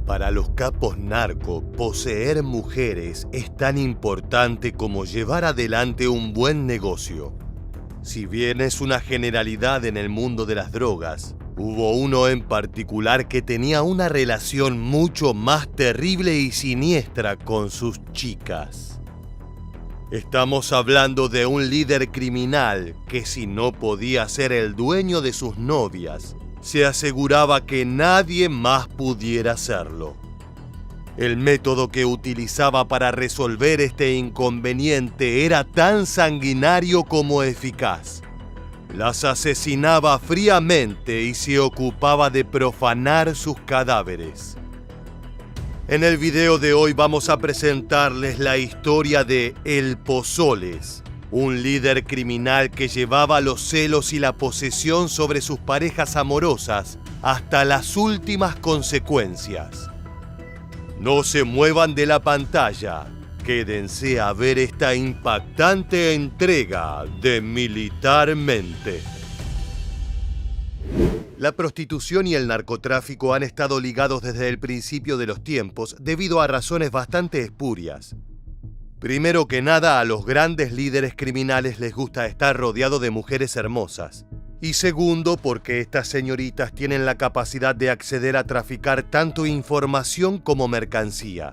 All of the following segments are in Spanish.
Para los capos narco, poseer mujeres es tan importante como llevar adelante un buen negocio. Si bien es una generalidad en el mundo de las drogas, hubo uno en particular que tenía una relación mucho más terrible y siniestra con sus chicas. Estamos hablando de un líder criminal que, si no podía ser el dueño de sus novias, se aseguraba que nadie más pudiera hacerlo. El método que utilizaba para resolver este inconveniente era tan sanguinario como eficaz. Las asesinaba fríamente y se ocupaba de profanar sus cadáveres. En el video de hoy vamos a presentarles la historia de El Pozoles, un líder criminal que llevaba los celos y la posesión sobre sus parejas amorosas hasta las últimas consecuencias. No se muevan de la pantalla, quédense a ver esta impactante entrega de Militarmente. La prostitución y el narcotráfico han estado ligados desde el principio de los tiempos debido a razones bastante espurias. Primero que nada, a los grandes líderes criminales les gusta estar rodeado de mujeres hermosas. Y segundo, porque estas señoritas tienen la capacidad de acceder a traficar tanto información como mercancía.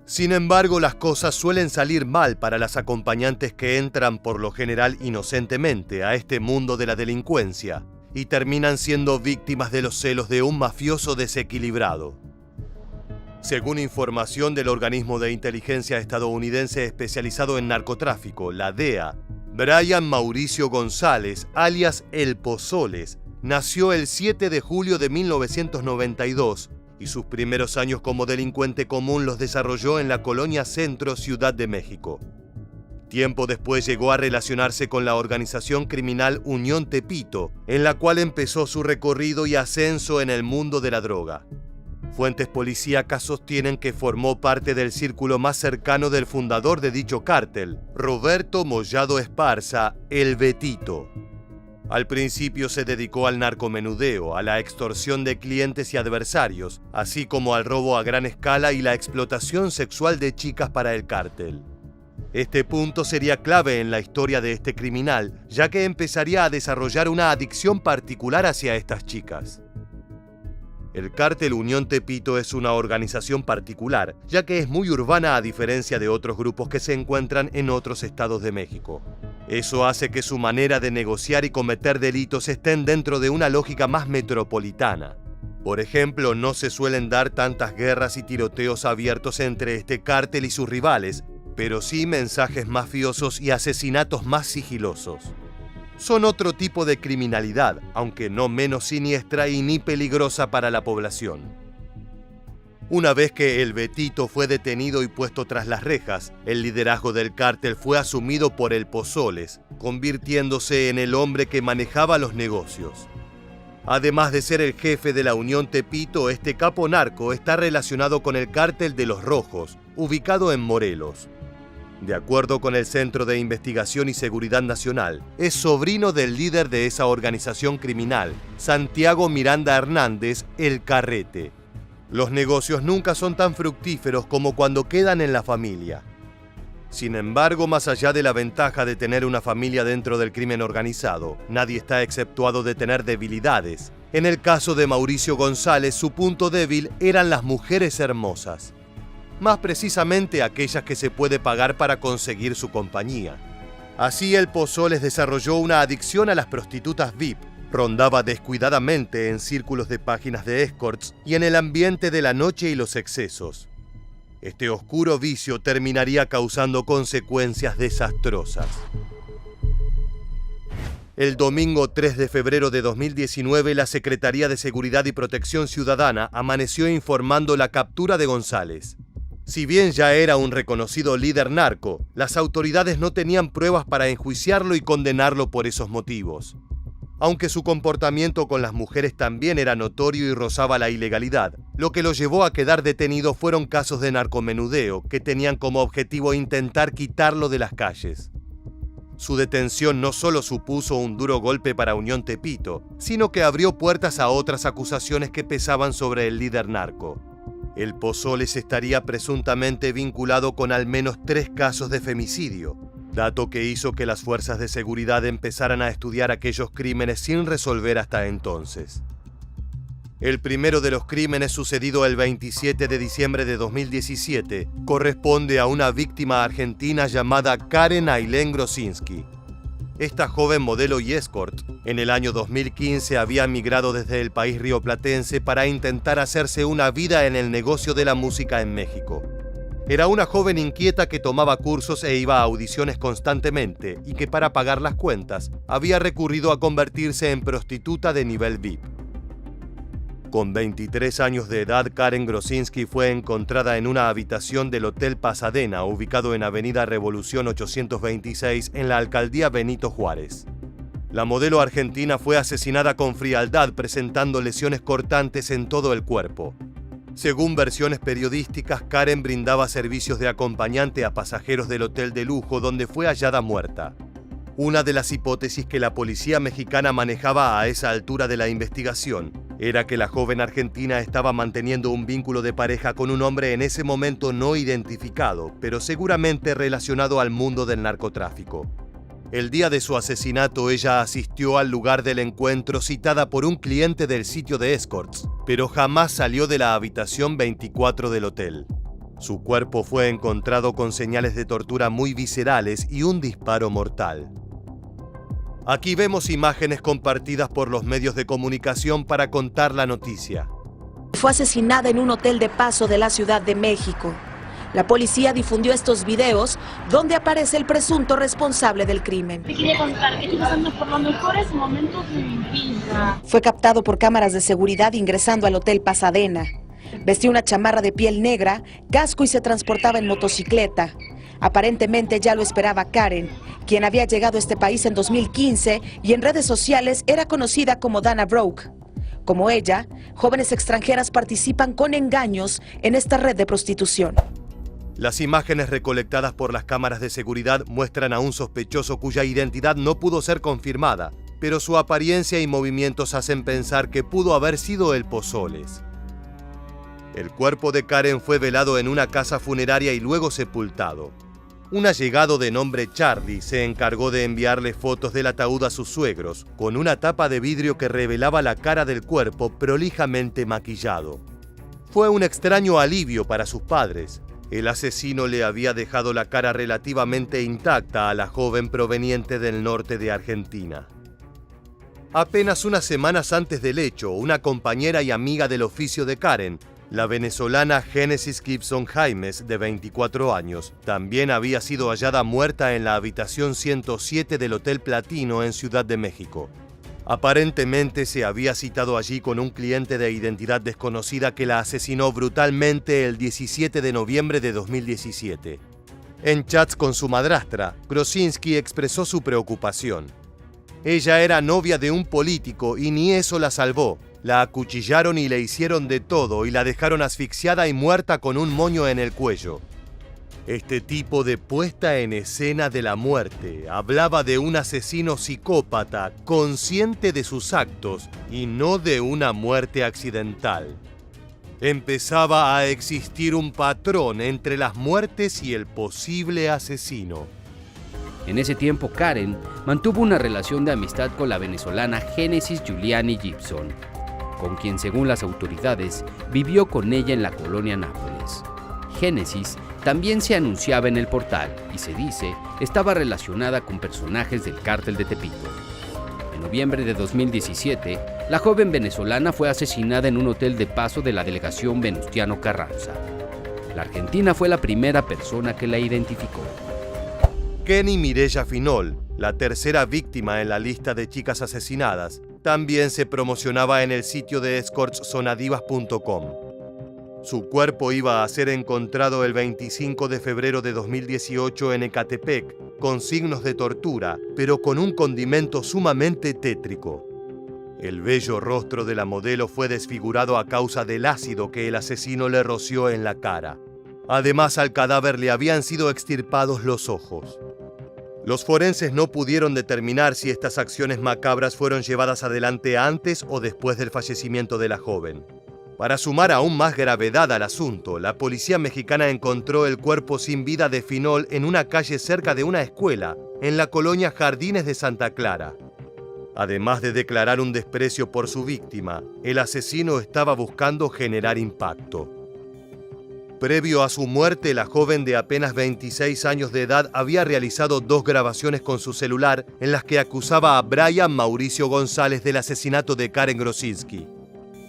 Sin embargo, las cosas suelen salir mal para las acompañantes que entran por lo general inocentemente a este mundo de la delincuencia y terminan siendo víctimas de los celos de un mafioso desequilibrado. Según información del organismo de inteligencia estadounidense especializado en narcotráfico, la DEA, Brian Mauricio González, alias El Pozoles, nació el 7 de julio de 1992 y sus primeros años como delincuente común los desarrolló en la colonia Centro, Ciudad de México. Tiempo después llegó a relacionarse con la organización criminal Unión Tepito, en la cual empezó su recorrido y ascenso en el mundo de la droga. Fuentes policíacas sostienen que formó parte del círculo más cercano del fundador de dicho cártel, Roberto Mollado Esparza, El Betito. Al principio se dedicó al narcomenudeo, a la extorsión de clientes y adversarios, así como al robo a gran escala y la explotación sexual de chicas para el cártel. Este punto sería clave en la historia de este criminal, ya que empezaría a desarrollar una adicción particular hacia estas chicas. El cártel Unión Tepito es una organización particular, ya que es muy urbana a diferencia de otros grupos que se encuentran en otros estados de México. Eso hace que su manera de negociar y cometer delitos estén dentro de una lógica más metropolitana. Por ejemplo, no se suelen dar tantas guerras y tiroteos abiertos entre este cártel y sus rivales, pero sí mensajes mafiosos y asesinatos más sigilosos. Son otro tipo de criminalidad, aunque no menos siniestra y ni peligrosa para la población. Una vez que El Betito fue detenido y puesto tras las rejas, el liderazgo del cártel fue asumido por El Pozoles, convirtiéndose en el hombre que manejaba los negocios. Además de ser el jefe de la Unión Tepito, este capo narco está relacionado con el cártel de los Rojos, ubicado en Morelos. De acuerdo con el Centro de Investigación y Seguridad Nacional, es sobrino del líder de esa organización criminal, Santiago Miranda Hernández, El Carrete. Los negocios nunca son tan fructíferos como cuando quedan en la familia. Sin embargo, más allá de la ventaja de tener una familia dentro del crimen organizado, nadie está exceptuado de tener debilidades. En el caso de Mauricio González, su punto débil eran las mujeres hermosas. Más precisamente aquellas que se puede pagar para conseguir su compañía. Así El Pozoles desarrolló una adicción a las prostitutas VIP, rondaba descuidadamente en círculos de páginas de escorts y en el ambiente de la noche y los excesos. Este oscuro vicio terminaría causando consecuencias desastrosas. El domingo 3 de febrero de 2019, la Secretaría de Seguridad y Protección Ciudadana amaneció informando la captura de González. Si bien ya era un reconocido líder narco, las autoridades no tenían pruebas para enjuiciarlo y condenarlo por esos motivos. Aunque su comportamiento con las mujeres también era notorio y rozaba la ilegalidad, lo que lo llevó a quedar detenido fueron casos de narcomenudeo que tenían como objetivo intentar quitarlo de las calles. Su detención no solo supuso un duro golpe para Unión Tepito, sino que abrió puertas a otras acusaciones que pesaban sobre el líder narco. El Pozoles estaría presuntamente vinculado con al menos 3 casos de femicidio, dato que hizo que las fuerzas de seguridad empezaran a estudiar aquellos crímenes sin resolver hasta entonces. El primero de los crímenes, sucedido el 27 de diciembre de 2017, corresponde a una víctima argentina llamada Karen Ailén Grosinski. Esta joven modelo y escort, en el año 2015 había migrado desde el país rioplatense para intentar hacerse una vida en el negocio de la música en México. Era una joven inquieta que tomaba cursos e iba a audiciones constantemente y que para pagar las cuentas había recurrido a convertirse en prostituta de nivel VIP. Con 23 años de edad, Karen Grosinski fue encontrada en una habitación del Hotel Pasadena, ubicado en Avenida Revolución 826, en la alcaldía Benito Juárez. La modelo argentina fue asesinada con frialdad, presentando lesiones cortantes en todo el cuerpo. Según versiones periodísticas, Karen brindaba servicios de acompañante a pasajeros del hotel de lujo, donde fue hallada muerta. Una de las hipótesis que la policía mexicana manejaba a esa altura de la investigación era que la joven argentina estaba manteniendo un vínculo de pareja con un hombre en ese momento no identificado, pero seguramente relacionado al mundo del narcotráfico. El día de su asesinato, ella asistió al lugar del encuentro citada por un cliente del sitio de escorts, pero jamás salió de la habitación 24 del hotel. Su cuerpo fue encontrado con señales de tortura muy viscerales y un disparo mortal. Aquí vemos imágenes compartidas por los medios de comunicación para contar la noticia. Fue asesinada en un hotel de paso de la Ciudad de México. La policía difundió estos videos donde aparece el presunto responsable del crimen. Te quería contar que estoy pasando por los mejores momentos de mi vida. Fue captado por cámaras de seguridad ingresando al Hotel Pasadena. Vestía una chamarra de piel negra, casco y se transportaba en motocicleta. Aparentemente ya lo esperaba Karen, quien había llegado a este país en 2015 y en redes sociales era conocida como Dana Brooke. Como ella, jóvenes extranjeras participan con engaños en esta red de prostitución. Las imágenes recolectadas por las cámaras de seguridad muestran a un sospechoso cuya identidad no pudo ser confirmada, pero su apariencia y movimientos hacen pensar que pudo haber sido el Pozoles. El cuerpo de Karen fue velado en una casa funeraria y luego sepultado. Un allegado de nombre Charlie se encargó de enviarle fotos del ataúd a sus suegros, con una tapa de vidrio que revelaba la cara del cuerpo prolijamente maquillado. Fue un extraño alivio para sus padres. El asesino le había dejado la cara relativamente intacta a la joven proveniente del norte de Argentina. Apenas unas semanas antes del hecho, una compañera y amiga del oficio de Karen, la venezolana Génesis Gibson Jaimes, de 24 años, también había sido hallada muerta en la habitación 107 del Hotel Platino en Ciudad de México. Aparentemente se había citado allí con un cliente de identidad desconocida que la asesinó brutalmente el 17 de noviembre de 2017. En chats con su madrastra, Grosinski expresó su preocupación. Ella era novia de un político y ni eso la salvó. La acuchillaron y le hicieron de todo y la dejaron asfixiada y muerta con un moño en el cuello. Este tipo de puesta en escena de la muerte hablaba de un asesino psicópata consciente de sus actos y no de una muerte accidental. Empezaba a existir un patrón entre las muertes y el posible asesino. En ese tiempo, Karen mantuvo una relación de amistad con la venezolana Génesis Giuliani Gibson, con quien, según las autoridades, vivió con ella en la colonia Nápoles. Génesis también se anunciaba en el portal y se dice estaba relacionada con personajes del cártel de Tepito. En noviembre de 2017, la joven venezolana fue asesinada en un hotel de paso de la delegación Venustiano Carranza. La argentina fue la primera persona que la identificó. Kenny Mireya Finol, la tercera víctima en la lista de chicas asesinadas, también se promocionaba en el sitio de escorts sonadivas.com. Su cuerpo iba a ser encontrado el 25 de febrero de 2018 en Ecatepec, con signos de tortura, pero con un condimento sumamente tétrico. El bello rostro de la modelo fue desfigurado a causa del ácido que el asesino le roció en la cara. Además, al cadáver le habían sido extirpados los ojos. Los forenses no pudieron determinar si estas acciones macabras fueron llevadas adelante antes o después del fallecimiento de la joven. Para sumar aún más gravedad al asunto, la policía mexicana encontró el cuerpo sin vida de Finol en una calle cerca de una escuela, en la colonia Jardines de Santa Clara. Además de declarar un desprecio por su víctima, el asesino estaba buscando generar impacto. Previo a su muerte, la joven de apenas 26 años de edad había realizado 2 grabaciones con su celular en las que acusaba a Brian Mauricio González del asesinato de Karen Grosinski.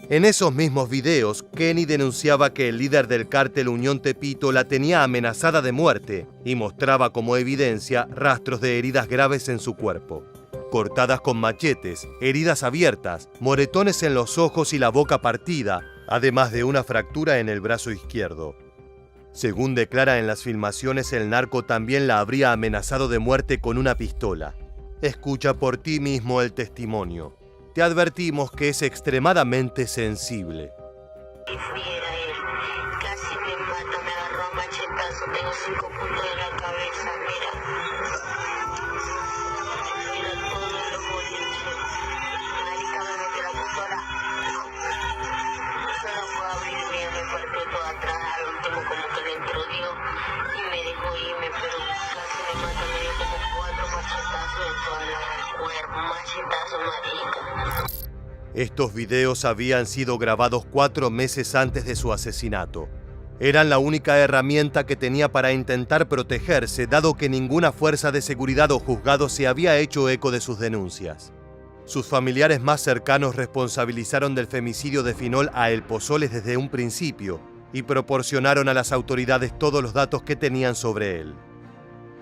En esos mismos videos, Kenny denunciaba que el líder del cártel Unión Tepito la tenía amenazada de muerte y mostraba como evidencia rastros de heridas graves en su cuerpo. Cortadas con machetes, heridas abiertas, moretones en los ojos y la boca partida, además de una fractura en el brazo izquierdo. Según declara en las filmaciones, el narco también la habría amenazado de muerte con una pistola. Escucha por ti mismo el testimonio. Te advertimos que es extremadamente sensible. Y fui era él, casi me mata, me agarró a machetazo, tengo 5 puntos en la cabeza, mira todo el ojo limpio, ahorita me metió la pistola, solo puedo abrirme, me partió todo atrás, al último como que le entró y me dejó irme, pero casi me mata, me dio como 4 machetazos en todo el cuerpo, machetazo marica. Estos videos habían sido grabados 4 meses antes de su asesinato. Eran la única herramienta que tenía para intentar protegerse, dado que ninguna fuerza de seguridad o juzgado se había hecho eco de sus denuncias. Sus familiares más cercanos responsabilizaron del femicidio de Finol a El Pozoles desde un principio y proporcionaron a las autoridades todos los datos que tenían sobre él.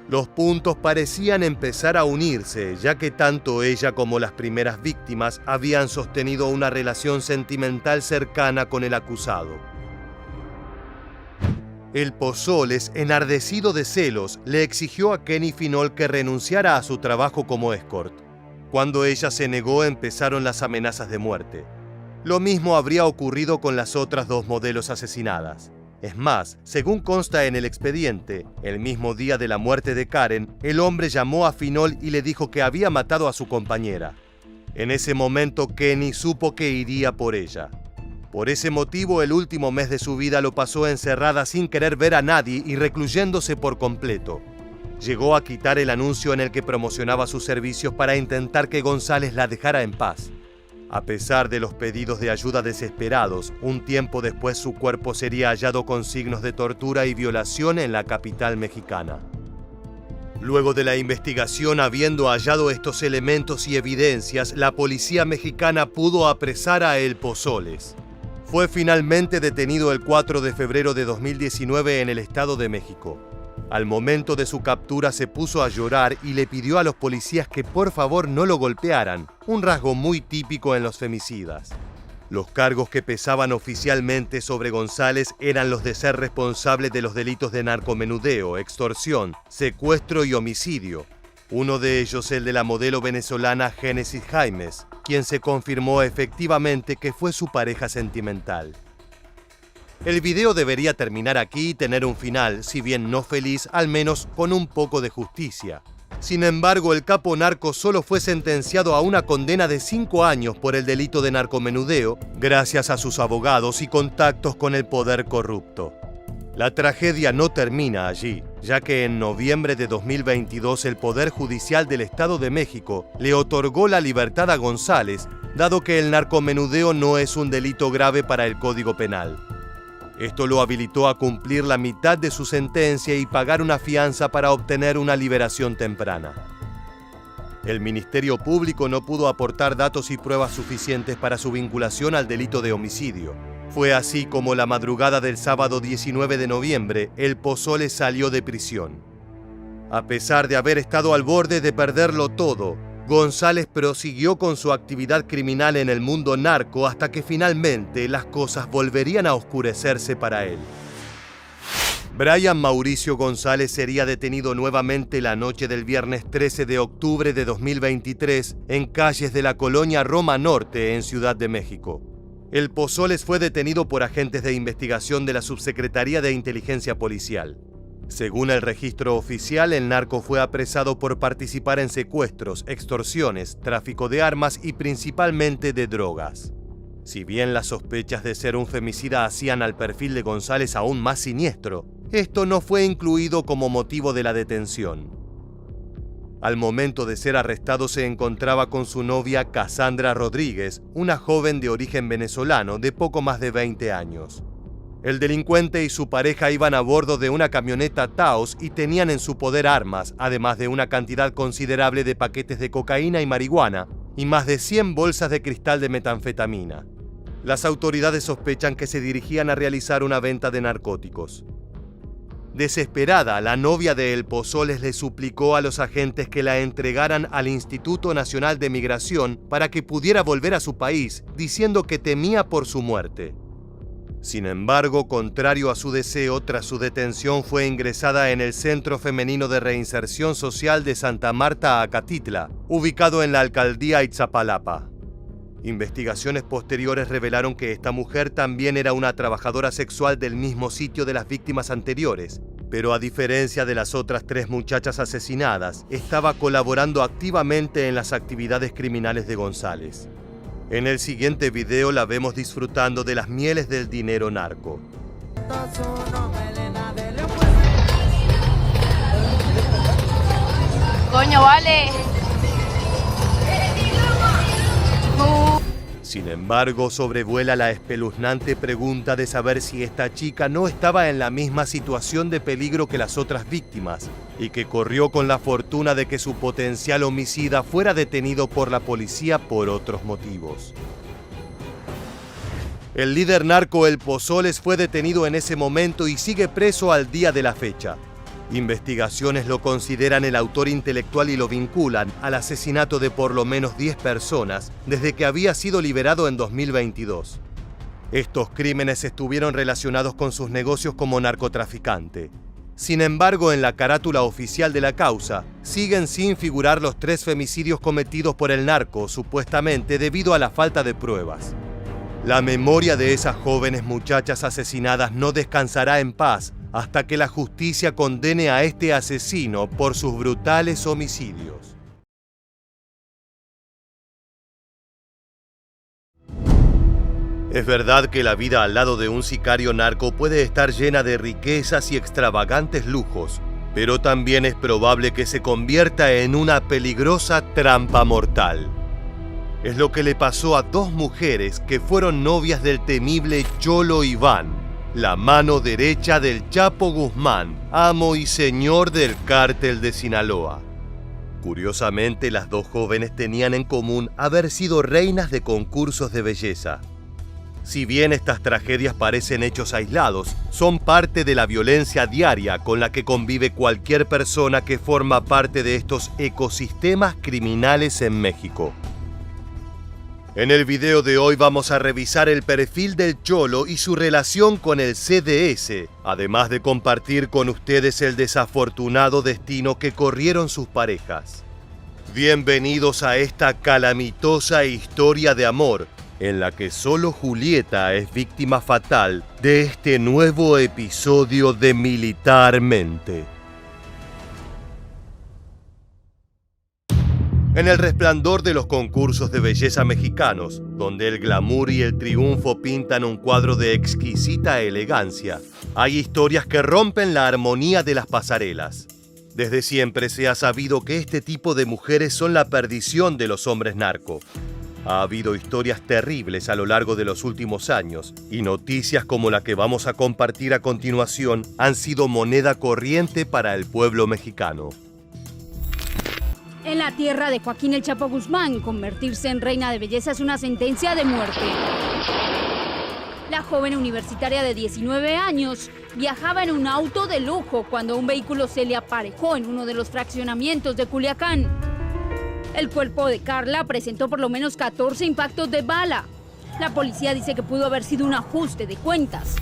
Los puntos parecían empezar a unirse, ya que tanto ella como las primeras víctimas habían sostenido una relación sentimental cercana con el acusado. El Pozoles, enardecido de celos, le exigió a Kenny Finol que renunciara a su trabajo como escort. Cuando ella se negó, empezaron las amenazas de muerte. Lo mismo habría ocurrido con las otras 2 modelos asesinadas. Es más, según consta en el expediente, el mismo día de la muerte de Karen, el hombre llamó a Finol y le dijo que había matado a su compañera. En ese momento, Kenny supo que iría por ella. Por ese motivo, el último mes de su vida lo pasó encerrada sin querer ver a nadie y recluyéndose por completo. Llegó a quitar el anuncio en el que promocionaba sus servicios para intentar que González la dejara en paz. A pesar de los pedidos de ayuda desesperados, un tiempo después su cuerpo sería hallado con signos de tortura y violación en la capital mexicana. Luego de la investigación, habiendo hallado estos elementos y evidencias, la policía mexicana pudo apresar a El Pozoles. Fue finalmente detenido el 4 de febrero de 2019 en el Estado de México. Al momento de su captura se puso a llorar y le pidió a los policías que por favor no lo golpearan, un rasgo muy típico en los femicidas. Los cargos que pesaban oficialmente sobre González eran los de ser responsable de los delitos de narcomenudeo, extorsión, secuestro y homicidio. Uno de ellos el de la modelo venezolana Génesis Jaimes, quien se confirmó efectivamente que fue su pareja sentimental. El video debería terminar aquí y tener un final, si bien no feliz, al menos con un poco de justicia. Sin embargo, el capo narco solo fue sentenciado a una condena de 5 años por el delito de narcomenudeo, gracias a sus abogados y contactos con el poder corrupto. La tragedia no termina allí, ya que en noviembre de 2022 el Poder Judicial del Estado de México le otorgó la libertad a González, dado que el narcomenudeo no es un delito grave para el Código Penal. Esto lo habilitó a cumplir la mitad de su sentencia y pagar una fianza para obtener una liberación temprana. El Ministerio Público no pudo aportar datos y pruebas suficientes para su vinculación al delito de homicidio. Fue así como la madrugada del sábado 19 de noviembre, El Pozoles salió de prisión. A pesar de haber estado al borde de perderlo todo, González prosiguió con su actividad criminal en el mundo narco hasta que finalmente las cosas volverían a oscurecerse para él. Brian Mauricio González sería detenido nuevamente la noche del viernes 13 de octubre de 2023 en calles de la colonia Roma Norte en Ciudad de México. El Pozoles fue detenido por agentes de investigación de la Subsecretaría de Inteligencia Policial. Según el registro oficial, el narco fue apresado por participar en secuestros, extorsiones, tráfico de armas y principalmente de drogas. Si bien las sospechas de ser un femicida hacían al perfil de González aún más siniestro, esto no fue incluido como motivo de la detención. Al momento de ser arrestado se encontraba con su novia Cassandra Rodríguez, una joven de origen venezolano de poco más de 20 años. El delincuente y su pareja iban a bordo de una camioneta Taos y tenían en su poder armas, además de una cantidad considerable de paquetes de cocaína y marihuana, y más de 100 bolsas de cristal de metanfetamina. Las autoridades sospechan que se dirigían a realizar una venta de narcóticos. Desesperada, la novia de El Pozoles le suplicó a los agentes que la entregaran al Instituto Nacional de Migración para que pudiera volver a su país, diciendo que temía por su muerte. Sin embargo, contrario a su deseo, tras su detención fue ingresada en el Centro Femenino de Reinserción Social de Santa Marta Acatitla, ubicado en la alcaldía Itzapalapa. Investigaciones posteriores revelaron que esta mujer también era una trabajadora sexual del mismo sitio de las víctimas anteriores, pero a diferencia de las otras 3 muchachas asesinadas, estaba colaborando activamente en las actividades criminales de González. En el siguiente video la vemos disfrutando de las mieles del dinero narco. Coño, vale. Sin embargo, sobrevuela la espeluznante pregunta de saber si esta chica no estaba en la misma situación de peligro que las otras víctimas y que corrió con la fortuna de que su potencial homicida fuera detenido por la policía por otros motivos. El líder narco El Pozoles fue detenido en ese momento y sigue preso al día de la fecha. Investigaciones lo consideran el autor intelectual y lo vinculan al asesinato de por lo menos 10 personas desde que había sido liberado en 2022. Estos crímenes estuvieron relacionados con sus negocios como narcotraficante. Sin embargo, en la carátula oficial de la causa, siguen sin figurar los 3 femicidios cometidos por el narco, supuestamente debido a la falta de pruebas. La memoria de esas jóvenes muchachas asesinadas no descansará en paz hasta que la justicia condene a este asesino por sus brutales homicidios. Es verdad que la vida al lado de un sicario narco puede estar llena de riquezas y extravagantes lujos, pero también es probable que se convierta en una peligrosa trampa mortal. Es lo que le pasó a 2 mujeres que fueron novias del temible Cholo Iván, la mano derecha del Chapo Guzmán, amo y señor del cártel de Sinaloa. Curiosamente, las 2 jóvenes tenían en común haber sido reinas de concursos de belleza. Si bien estas tragedias parecen hechos aislados, son parte de la violencia diaria con la que convive cualquier persona que forma parte de estos ecosistemas criminales en México. En el video de hoy vamos a revisar el perfil del Cholo y su relación con el CDS, además de compartir con ustedes el desafortunado destino que corrieron sus parejas. Bienvenidos a esta calamitosa historia de amor, en la que solo Julieta es víctima fatal de este nuevo episodio de Militarmente. En el resplandor de los concursos de belleza mexicanos, donde el glamour y el triunfo pintan un cuadro de exquisita elegancia, hay historias que rompen la armonía de las pasarelas. Desde siempre se ha sabido que este tipo de mujeres son la perdición de los hombres narco. Ha habido historias terribles a lo largo de los últimos años, y noticias como la que vamos a compartir a continuación han sido moneda corriente para el pueblo mexicano. En la tierra de Joaquín El Chapo Guzmán, convertirse en reina de belleza es una sentencia de muerte. La joven universitaria de 19 años viajaba en un auto de lujo cuando un vehículo se le aparejó en uno de los fraccionamientos de Culiacán. El cuerpo de Carla presentó por lo menos 14 impactos de bala. La policía dice que pudo haber sido un ajuste de cuentas.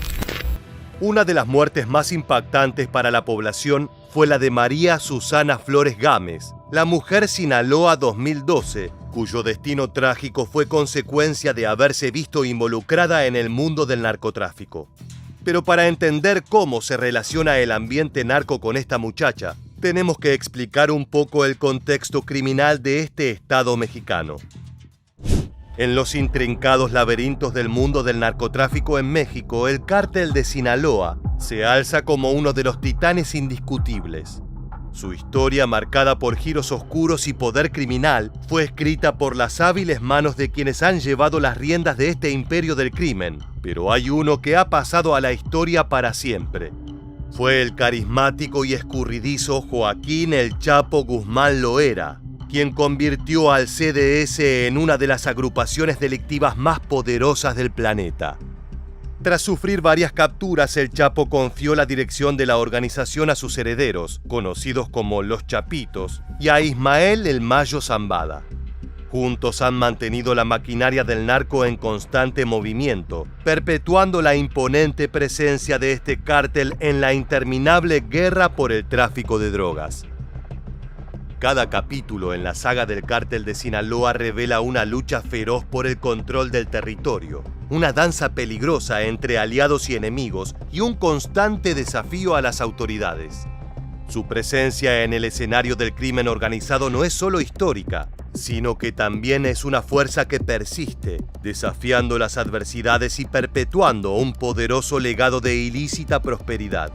Una de las muertes más impactantes para la población fue la de María Susana Flores Gámez, la mujer Sinaloa 2012, cuyo destino trágico fue consecuencia de haberse visto involucrada en el mundo del narcotráfico. Pero para entender cómo se relaciona el ambiente narco con esta muchacha, tenemos que explicar un poco el contexto criminal de este estado mexicano. En los intrincados laberintos del mundo del narcotráfico en México, el cártel de Sinaloa se alza como uno de los titanes indiscutibles. Su historia, marcada por giros oscuros y poder criminal, fue escrita por las hábiles manos de quienes han llevado las riendas de este imperio del crimen. Pero hay uno que ha pasado a la historia para siempre. Fue el carismático y escurridizo Joaquín El Chapo Guzmán Loera, quien convirtió al CDS en una de las agrupaciones delictivas más poderosas del planeta. Tras sufrir varias capturas, el Chapo confió la dirección de la organización a sus herederos, conocidos como Los Chapitos, y a Ismael El Mayo Zambada. Juntos han mantenido la maquinaria del narco en constante movimiento, perpetuando la imponente presencia de este cártel en la interminable guerra por el tráfico de drogas. Cada capítulo en la saga del cártel de Sinaloa revela una lucha feroz por el control del territorio, una danza peligrosa entre aliados y enemigos y un constante desafío a las autoridades. Su presencia en el escenario del crimen organizado no es solo histórica, sino que también es una fuerza que persiste, desafiando las adversidades y perpetuando un poderoso legado de ilícita prosperidad.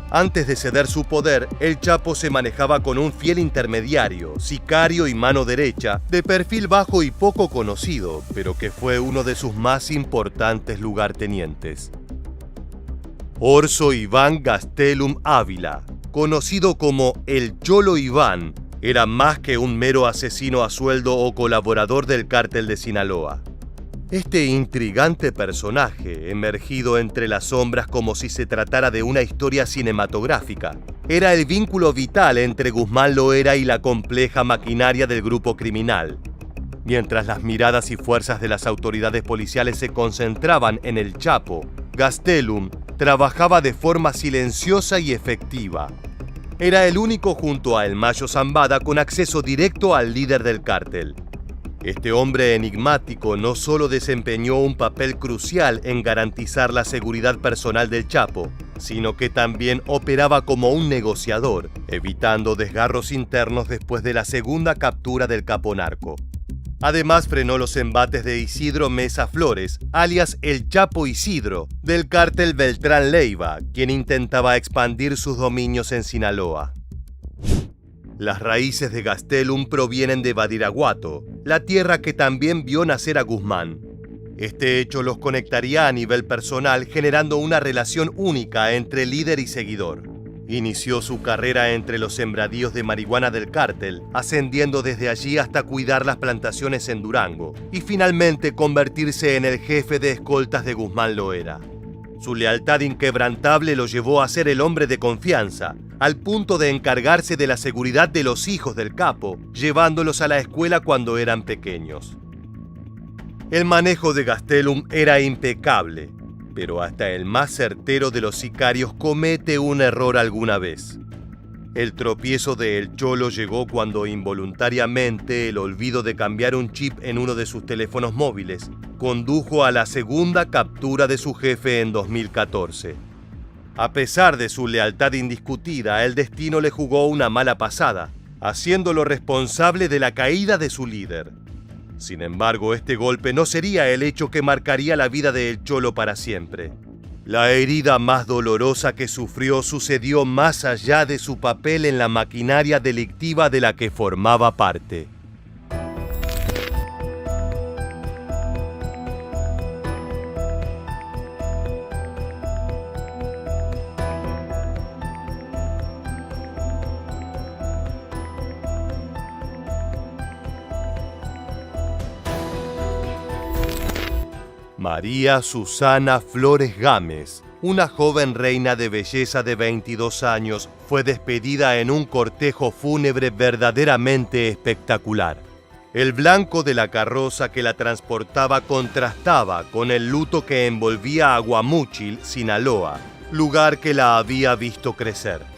Antes de ceder su poder, el Chapo se manejaba con un fiel intermediario, sicario y mano derecha, de perfil bajo y poco conocido, pero que fue uno de sus más importantes lugartenientes. Orso Iván Gastelum Ávila, conocido como el Cholo Iván, era más que un mero asesino a sueldo o colaborador del cártel de Sinaloa. Este intrigante personaje, emergido entre las sombras como si se tratara de una historia cinematográfica, era el vínculo vital entre Guzmán Loera y la compleja maquinaria del grupo criminal. Mientras las miradas y fuerzas de las autoridades policiales se concentraban en el Chapo, Gastelum trabajaba de forma silenciosa y efectiva. Era el único junto a El Mayo Zambada con acceso directo al líder del cártel. Este hombre enigmático no solo desempeñó un papel crucial en garantizar la seguridad personal del Chapo, sino que también operaba como un negociador, evitando desgarros internos después de la segunda captura del capo narco. Además, frenó los embates de Isidro Mesa Flores, alias El Chapo Isidro, del cártel Beltrán Leiva, quien intentaba expandir sus dominios en Sinaloa. Las raíces de Gastelum provienen de Badiraguato, la tierra que también vio nacer a Guzmán. Este hecho los conectaría a nivel personal, generando una relación única entre líder y seguidor. Inició su carrera entre los sembradíos de marihuana del cártel, ascendiendo desde allí hasta cuidar las plantaciones en Durango, y finalmente convertirse en el jefe de escoltas de Guzmán Loera. Su lealtad inquebrantable lo llevó a ser el hombre de confianza, al punto de encargarse de la seguridad de los hijos del capo, llevándolos a la escuela cuando eran pequeños. El manejo de Gastelum era impecable, pero hasta el más certero de los sicarios comete un error alguna vez. El tropiezo de El Cholo llegó cuando involuntariamente el olvido de cambiar un chip en uno de sus teléfonos móviles condujo a la segunda captura de su jefe en 2014. A pesar de su lealtad indiscutida, el destino le jugó una mala pasada, haciéndolo responsable de la caída de su líder. Sin embargo, este golpe no sería el hecho que marcaría la vida de El Cholo para siempre. La herida más dolorosa que sufrió sucedió más allá de su papel en la maquinaria delictiva de la que formaba parte. María Susana Flores Gámez, una joven reina de belleza de 22 años, fue despedida en un cortejo fúnebre verdaderamente espectacular. El blanco de la carroza que la transportaba contrastaba con el luto que envolvía a Guamúchil, Sinaloa, lugar que la había visto crecer.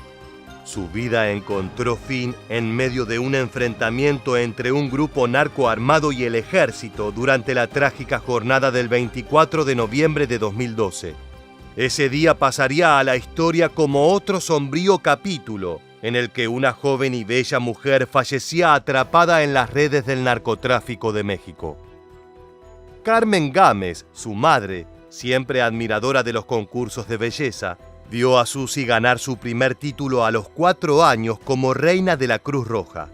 Su vida encontró fin en medio de un enfrentamiento entre un grupo narcoarmado y el ejército durante la trágica jornada del 24 de noviembre de 2012. Ese día pasaría a la historia como otro sombrío capítulo en el que una joven y bella mujer fallecía atrapada en las redes del narcotráfico de México. Carmen Gámez, su madre, siempre admiradora de los concursos de belleza, vio a Susi ganar su primer título a los 4 años como reina de la Cruz Roja.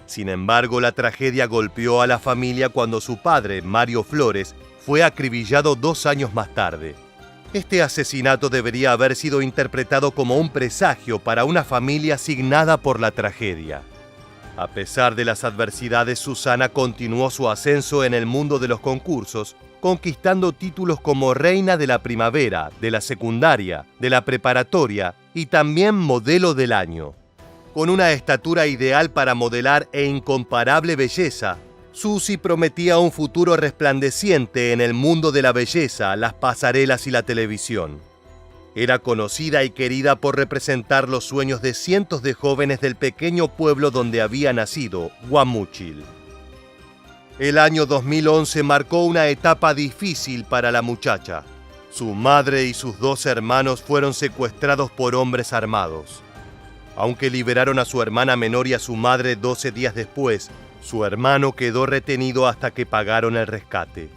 Sin embargo, la tragedia golpeó a la familia cuando su padre, Mario Flores, fue acribillado 2 años más tarde. Este asesinato debería haber sido interpretado como un presagio para una familia signada por la tragedia. A pesar de las adversidades, Susana continuó su ascenso en el mundo de los concursos, conquistando títulos como Reina de la Primavera, de la Secundaria, de la Preparatoria y también Modelo del Año. Con una estatura ideal para modelar e incomparable belleza, Susi prometía un futuro resplandeciente en el mundo de la belleza, las pasarelas y la televisión. Era conocida y querida por representar los sueños de cientos de jóvenes del pequeño pueblo donde había nacido, Guamúchil. El año 2011 marcó una etapa difícil para la muchacha. Su madre y sus 2 hermanos fueron secuestrados por hombres armados. Aunque liberaron a su hermana menor y a su madre 12 días después, su hermano quedó retenido hasta que pagaron el rescate.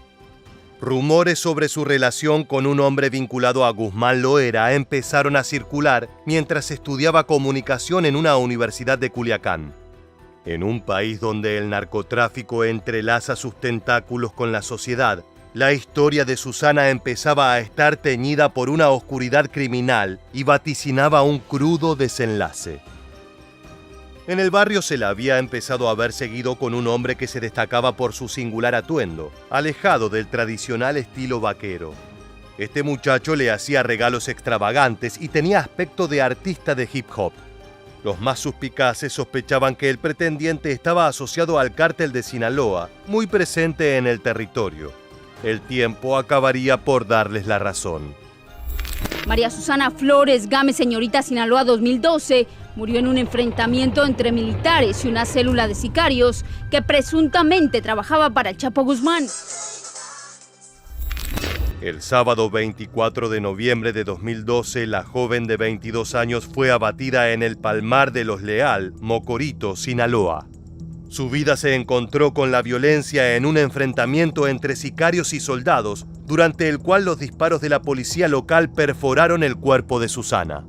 Rumores sobre su relación con un hombre vinculado a Guzmán Loera empezaron a circular mientras estudiaba comunicación en una universidad de Culiacán. En un país donde el narcotráfico entrelaza sus tentáculos con la sociedad, la historia de Susana empezaba a estar teñida por una oscuridad criminal y vaticinaba un crudo desenlace. En el barrio se la había empezado a ver seguido con un hombre que se destacaba por su singular atuendo, alejado del tradicional estilo vaquero. Este muchacho le hacía regalos extravagantes y tenía aspecto de artista de hip hop. Los más suspicaces sospechaban que el pretendiente estaba asociado al cártel de Sinaloa, muy presente en el territorio. El tiempo acabaría por darles la razón. María Susana Flores Gámez, señorita Sinaloa 2012, murió en un enfrentamiento entre militares y una célula de sicarios que presuntamente trabajaba para el Chapo Guzmán. El sábado 24 de noviembre de 2012, la joven de 22 años fue abatida en el Palmar de Los Leal, Mocorito, Sinaloa. Su vida se encontró con la violencia en un enfrentamiento entre sicarios y soldados, durante el cual los disparos de la policía local perforaron el cuerpo de Susana.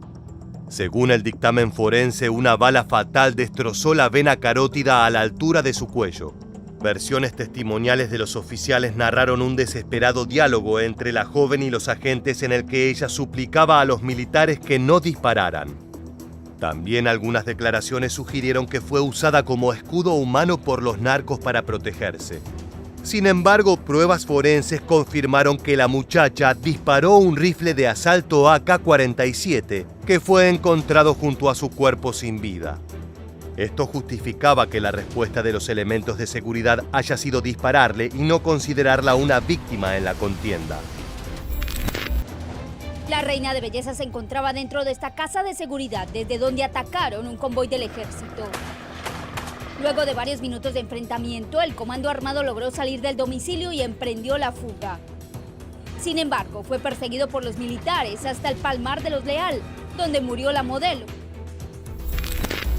Según el dictamen forense, una bala fatal destrozó la vena carótida a la altura de su cuello. Versiones testimoniales de los oficiales narraron un desesperado diálogo entre la joven y los agentes en el que ella suplicaba a los militares que no dispararan. También algunas declaraciones sugirieron que fue usada como escudo humano por los narcos para protegerse. Sin embargo, pruebas forenses confirmaron que la muchacha disparó un rifle de asalto AK-47 que fue encontrado junto a su cuerpo sin vida. Esto justificaba que la respuesta de los elementos de seguridad haya sido dispararle y no considerarla una víctima en la contienda. La reina de belleza se encontraba dentro de esta casa de seguridad, desde donde atacaron un convoy del ejército. Luego de varios minutos de enfrentamiento, el comando armado logró salir del domicilio y emprendió la fuga. Sin embargo, fue perseguido por los militares hasta el Palmar de Los Leal, donde murió la modelo.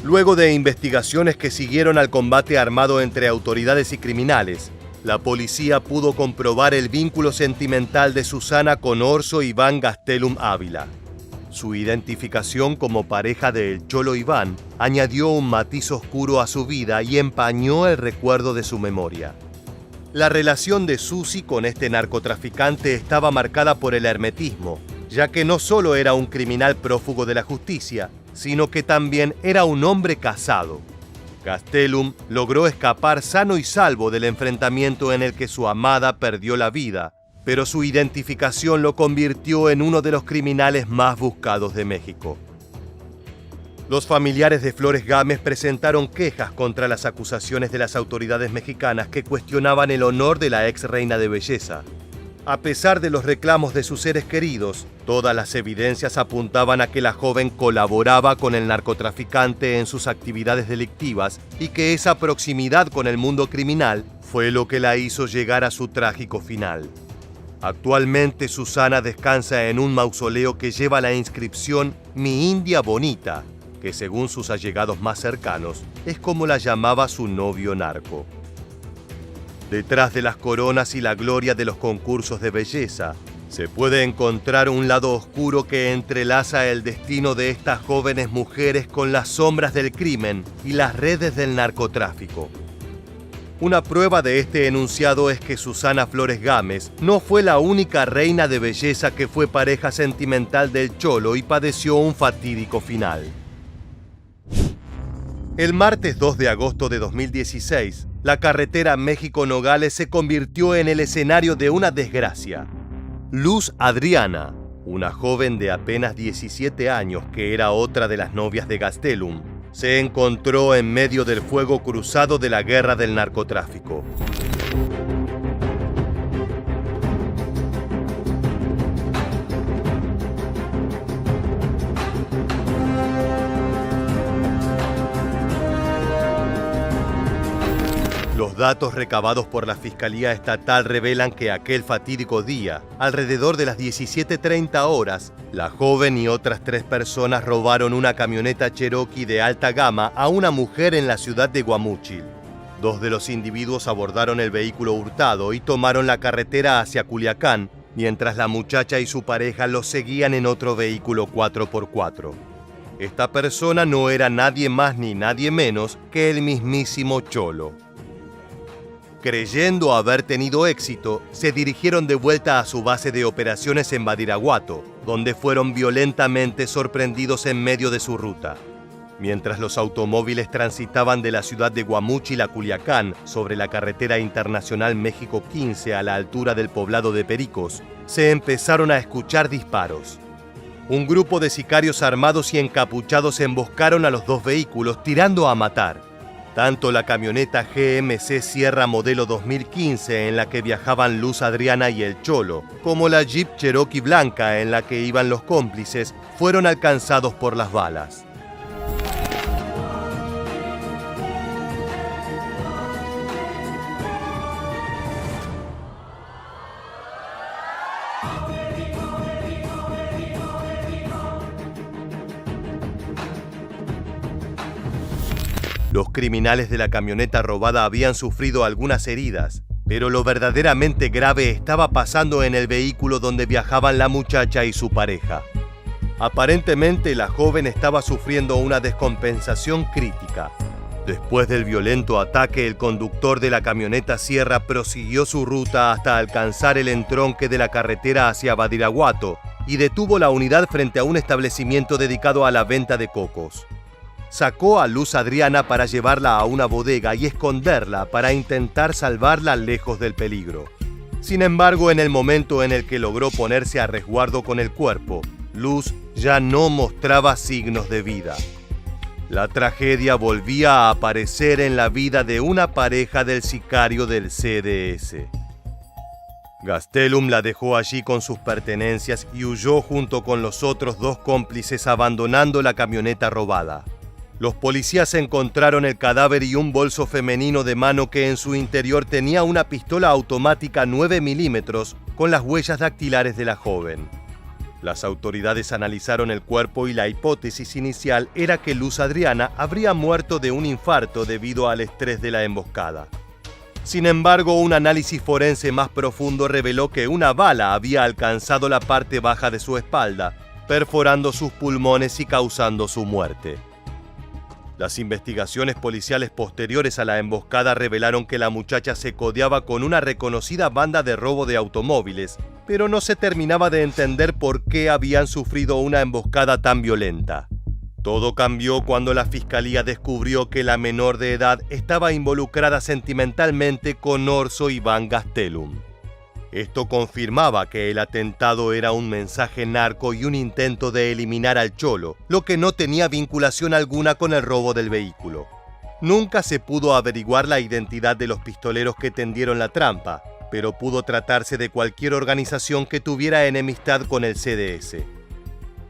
Luego de investigaciones que siguieron al combate armado entre autoridades y criminales, la policía pudo comprobar el vínculo sentimental de Susana con Orso Iván Gastelum Ávila. Su identificación como pareja de El Cholo Iván añadió un matiz oscuro a su vida y empañó el recuerdo de su memoria. La relación de Susi con este narcotraficante estaba marcada por el hermetismo, ya que no solo era un criminal prófugo de la justicia, sino que también era un hombre casado. Gastelum logró escapar sano y salvo del enfrentamiento en el que su amada perdió la vida, pero su identificación lo convirtió en uno de los criminales más buscados de México. Los familiares de Flores Gámez presentaron quejas contra las acusaciones de las autoridades mexicanas que cuestionaban el honor de la ex reina de belleza. A pesar de los reclamos de sus seres queridos, todas las evidencias apuntaban a que la joven colaboraba con el narcotraficante en sus actividades delictivas y que esa proximidad con el mundo criminal fue lo que la hizo llegar a su trágico final. Actualmente Susana descansa en un mausoleo que lleva la inscripción Mi India Bonita, que según sus allegados más cercanos es como la llamaba su novio narco. Detrás de las coronas y la gloria de los concursos de belleza, se puede encontrar un lado oscuro que entrelaza el destino de estas jóvenes mujeres con las sombras del crimen y las redes del narcotráfico. Una prueba de este enunciado es que Susana Flores Gámez no fue la única reina de belleza que fue pareja sentimental del Cholo y padeció un fatídico final. El martes 2 de agosto de 2016, la carretera México-Nogales se convirtió en el escenario de una desgracia. Luz Adriana, una joven de apenas 17 años que era otra de las novias de Gastelum, se encontró en medio del fuego cruzado de la guerra del narcotráfico. Los datos recabados por la Fiscalía Estatal revelan que aquel fatídico día, alrededor de las 17:30 horas, la joven y otras 3 personas robaron una camioneta Cherokee de alta gama a una mujer en la ciudad de Guamúchil. 2 de los individuos abordaron el vehículo hurtado y tomaron la carretera hacia Culiacán, mientras la muchacha y su pareja los seguían en otro vehículo 4x4. Esta persona no era nadie más ni nadie menos que el mismísimo Cholo. Creyendo haber tenido éxito, se dirigieron de vuelta a su base de operaciones en Badiraguato, donde fueron violentamente sorprendidos en medio de su ruta. Mientras los automóviles transitaban de la ciudad de Guamúchil a Culiacán sobre la carretera internacional México 15 a la altura del poblado de Pericos, se empezaron a escuchar disparos. Un grupo de sicarios armados y encapuchados emboscaron a los 2 vehículos, tirando a matar. Tanto la camioneta GMC Sierra modelo 2015 en la que viajaban Luz Adriana y el Cholo, como la Jeep Cherokee blanca en la que iban los cómplices, fueron alcanzados por las balas. Los criminales de la camioneta robada habían sufrido algunas heridas, pero lo verdaderamente grave estaba pasando en el vehículo donde viajaban la muchacha y su pareja. Aparentemente, la joven estaba sufriendo una descompensación crítica. Después del violento ataque, el conductor de la camioneta Sierra prosiguió su ruta hasta alcanzar el entronque de la carretera hacia Badiraguato y detuvo la unidad frente a un establecimiento dedicado a la venta de cocos. Sacó a Luz Adriana para llevarla a una bodega y esconderla para intentar salvarla lejos del peligro. Sin embargo, en el momento en el que logró ponerse a resguardo con el cuerpo, Luz ya no mostraba signos de vida. La tragedia volvía a aparecer en la vida de una pareja del sicario del CDS. Gastelum la dejó allí con sus pertenencias y huyó junto con los otros 2 cómplices abandonando la camioneta robada. Los policías encontraron el cadáver y un bolso femenino de mano que en su interior tenía una pistola automática 9 milímetros con las huellas dactilares de la joven. Las autoridades analizaron el cuerpo y la hipótesis inicial era que Luz Adriana habría muerto de un infarto debido al estrés de la emboscada. Sin embargo, un análisis forense más profundo reveló que una bala había alcanzado la parte baja de su espalda, perforando sus pulmones y causando su muerte. Las investigaciones policiales posteriores a la emboscada revelaron que la muchacha se codeaba con una reconocida banda de robo de automóviles, pero no se terminaba de entender por qué habían sufrido una emboscada tan violenta. Todo cambió cuando la fiscalía descubrió que la menor de edad estaba involucrada sentimentalmente con Orso Iván Gastelum. Esto confirmaba que el atentado era un mensaje narco y un intento de eliminar al Cholo, lo que no tenía vinculación alguna con el robo del vehículo. Nunca se pudo averiguar la identidad de los pistoleros que tendieron la trampa, pero pudo tratarse de cualquier organización que tuviera enemistad con el CDS.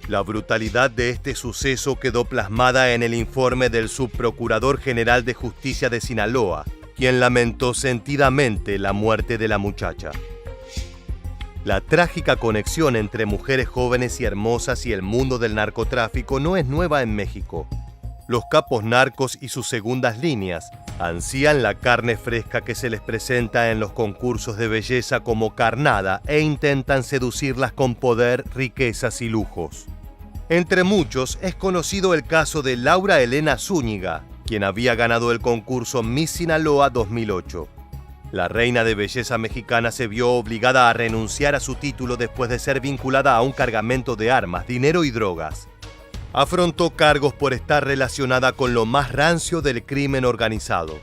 La brutalidad de este suceso quedó plasmada en el informe del Subprocurador General de Justicia de Sinaloa, quien lamentó sentidamente la muerte de la muchacha. La trágica conexión entre mujeres jóvenes y hermosas y el mundo del narcotráfico no es nueva en México. Los capos narcos y sus segundas líneas ansían la carne fresca que se les presenta en los concursos de belleza como carnada e intentan seducirlas con poder, riquezas y lujos. Entre muchos es conocido el caso de Laura Elena Zúñiga, quien había ganado el concurso Miss Sinaloa 2008. La reina de belleza mexicana se vio obligada a renunciar a su título después de ser vinculada a un cargamento de armas, dinero y drogas. Afrontó cargos por estar relacionada con lo más rancio del crimen organizado.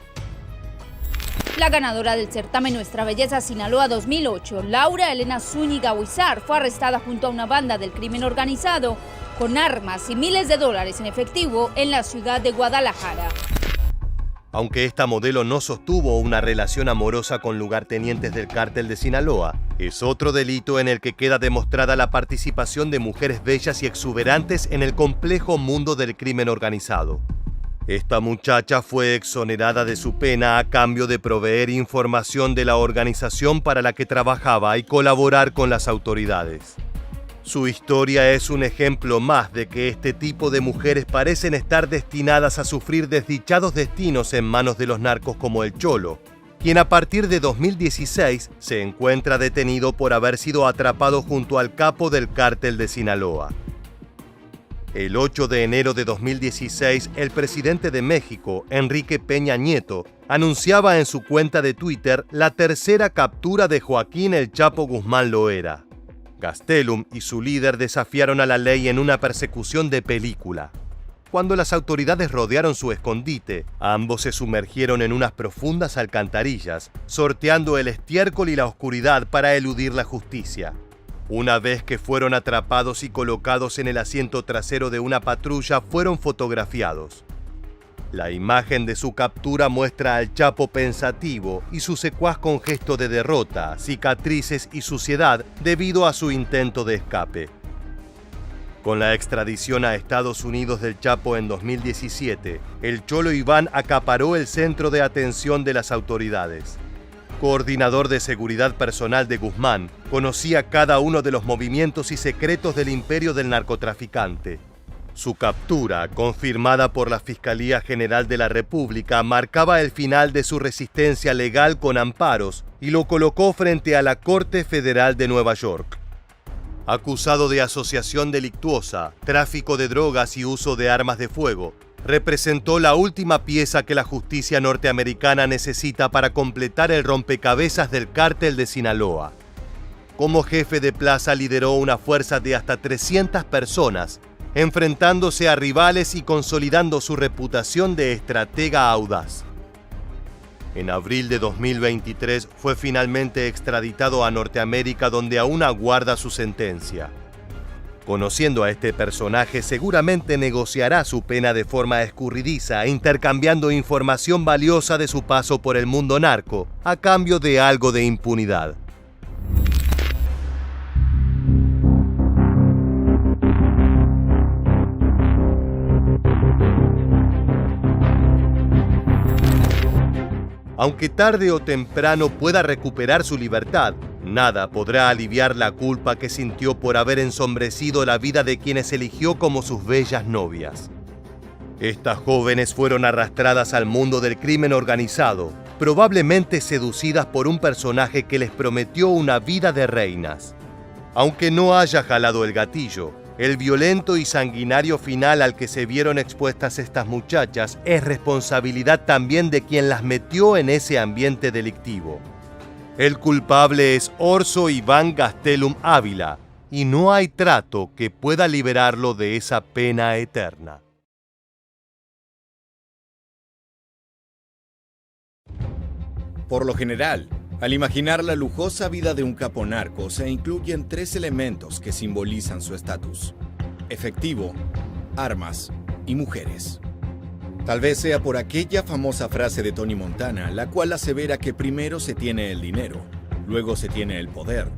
La ganadora del certamen Nuestra Belleza Sinaloa 2008, Laura Elena Zúñiga Huizar, fue arrestada junto a una banda del crimen organizado con armas y miles de dólares en efectivo en la ciudad de Guadalajara. Aunque esta modelo no sostuvo una relación amorosa con lugartenientes del cártel de Sinaloa, es otro delito en el que queda demostrada la participación de mujeres bellas y exuberantes en el complejo mundo del crimen organizado. Esta muchacha fue exonerada de su pena a cambio de proveer información de la organización para la que trabajaba y colaborar con las autoridades. Su historia es un ejemplo más de que este tipo de mujeres parecen estar destinadas a sufrir desdichados destinos en manos de los narcos como el Cholo, quien a partir de 2016 se encuentra detenido por haber sido atrapado junto al capo del cártel de Sinaloa. El 8 de enero de 2016, el presidente de México, Enrique Peña Nieto, anunciaba en su cuenta de Twitter la tercera captura de Joaquín El Chapo Guzmán Loera. Gastelum y su líder desafiaron a la ley en una persecución de película. Cuando las autoridades rodearon su escondite, ambos se sumergieron en unas profundas alcantarillas, sorteando el estiércol y la oscuridad para eludir la justicia. Una vez que fueron atrapados y colocados en el asiento trasero de una patrulla, fueron fotografiados. La imagen de su captura muestra al Chapo pensativo y su secuaz con gesto de derrota, cicatrices y suciedad debido a su intento de escape. Con la extradición a Estados Unidos del Chapo en 2017, el Cholo Iván acaparó el centro de atención de las autoridades. Coordinador de seguridad personal de Guzmán, conocía cada uno de los movimientos y secretos del imperio del narcotraficante. Su captura, confirmada por la Fiscalía General de la República, marcaba el final de su resistencia legal con amparos y lo colocó frente a la Corte Federal de Nueva York. Acusado de asociación delictuosa, tráfico de drogas y uso de armas de fuego, representó la última pieza que la justicia norteamericana necesita para completar el rompecabezas del cártel de Sinaloa. Como jefe de plaza lideró una fuerza de hasta 300 personas, enfrentándose a rivales y consolidando su reputación de estratega audaz. En abril de 2023 fue finalmente extraditado a Norteamérica, donde aún aguarda su sentencia. Conociendo a este personaje, seguramente negociará su pena de forma escurridiza, intercambiando información valiosa de su paso por el mundo narco, a cambio de algo de impunidad. Aunque tarde o temprano pueda recuperar su libertad, nada podrá aliviar la culpa que sintió por haber ensombrecido la vida de quienes eligió como sus bellas novias. Estas jóvenes fueron arrastradas al mundo del crimen organizado, probablemente seducidas por un personaje que les prometió una vida de reinas. Aunque no haya jalado el gatillo, el violento y sanguinario final al que se vieron expuestas estas muchachas es responsabilidad también de quien las metió en ese ambiente delictivo. El culpable es Orso Iván Gastelum Ávila, y no hay trato que pueda liberarlo de esa pena eterna. Por lo general, al imaginar la lujosa vida de un capo narco, se incluyen 3 elementos que simbolizan su estatus: efectivo, armas y mujeres. Tal vez sea por aquella famosa frase de Tony Montana, la cual asevera que primero se tiene el dinero, luego se tiene el poder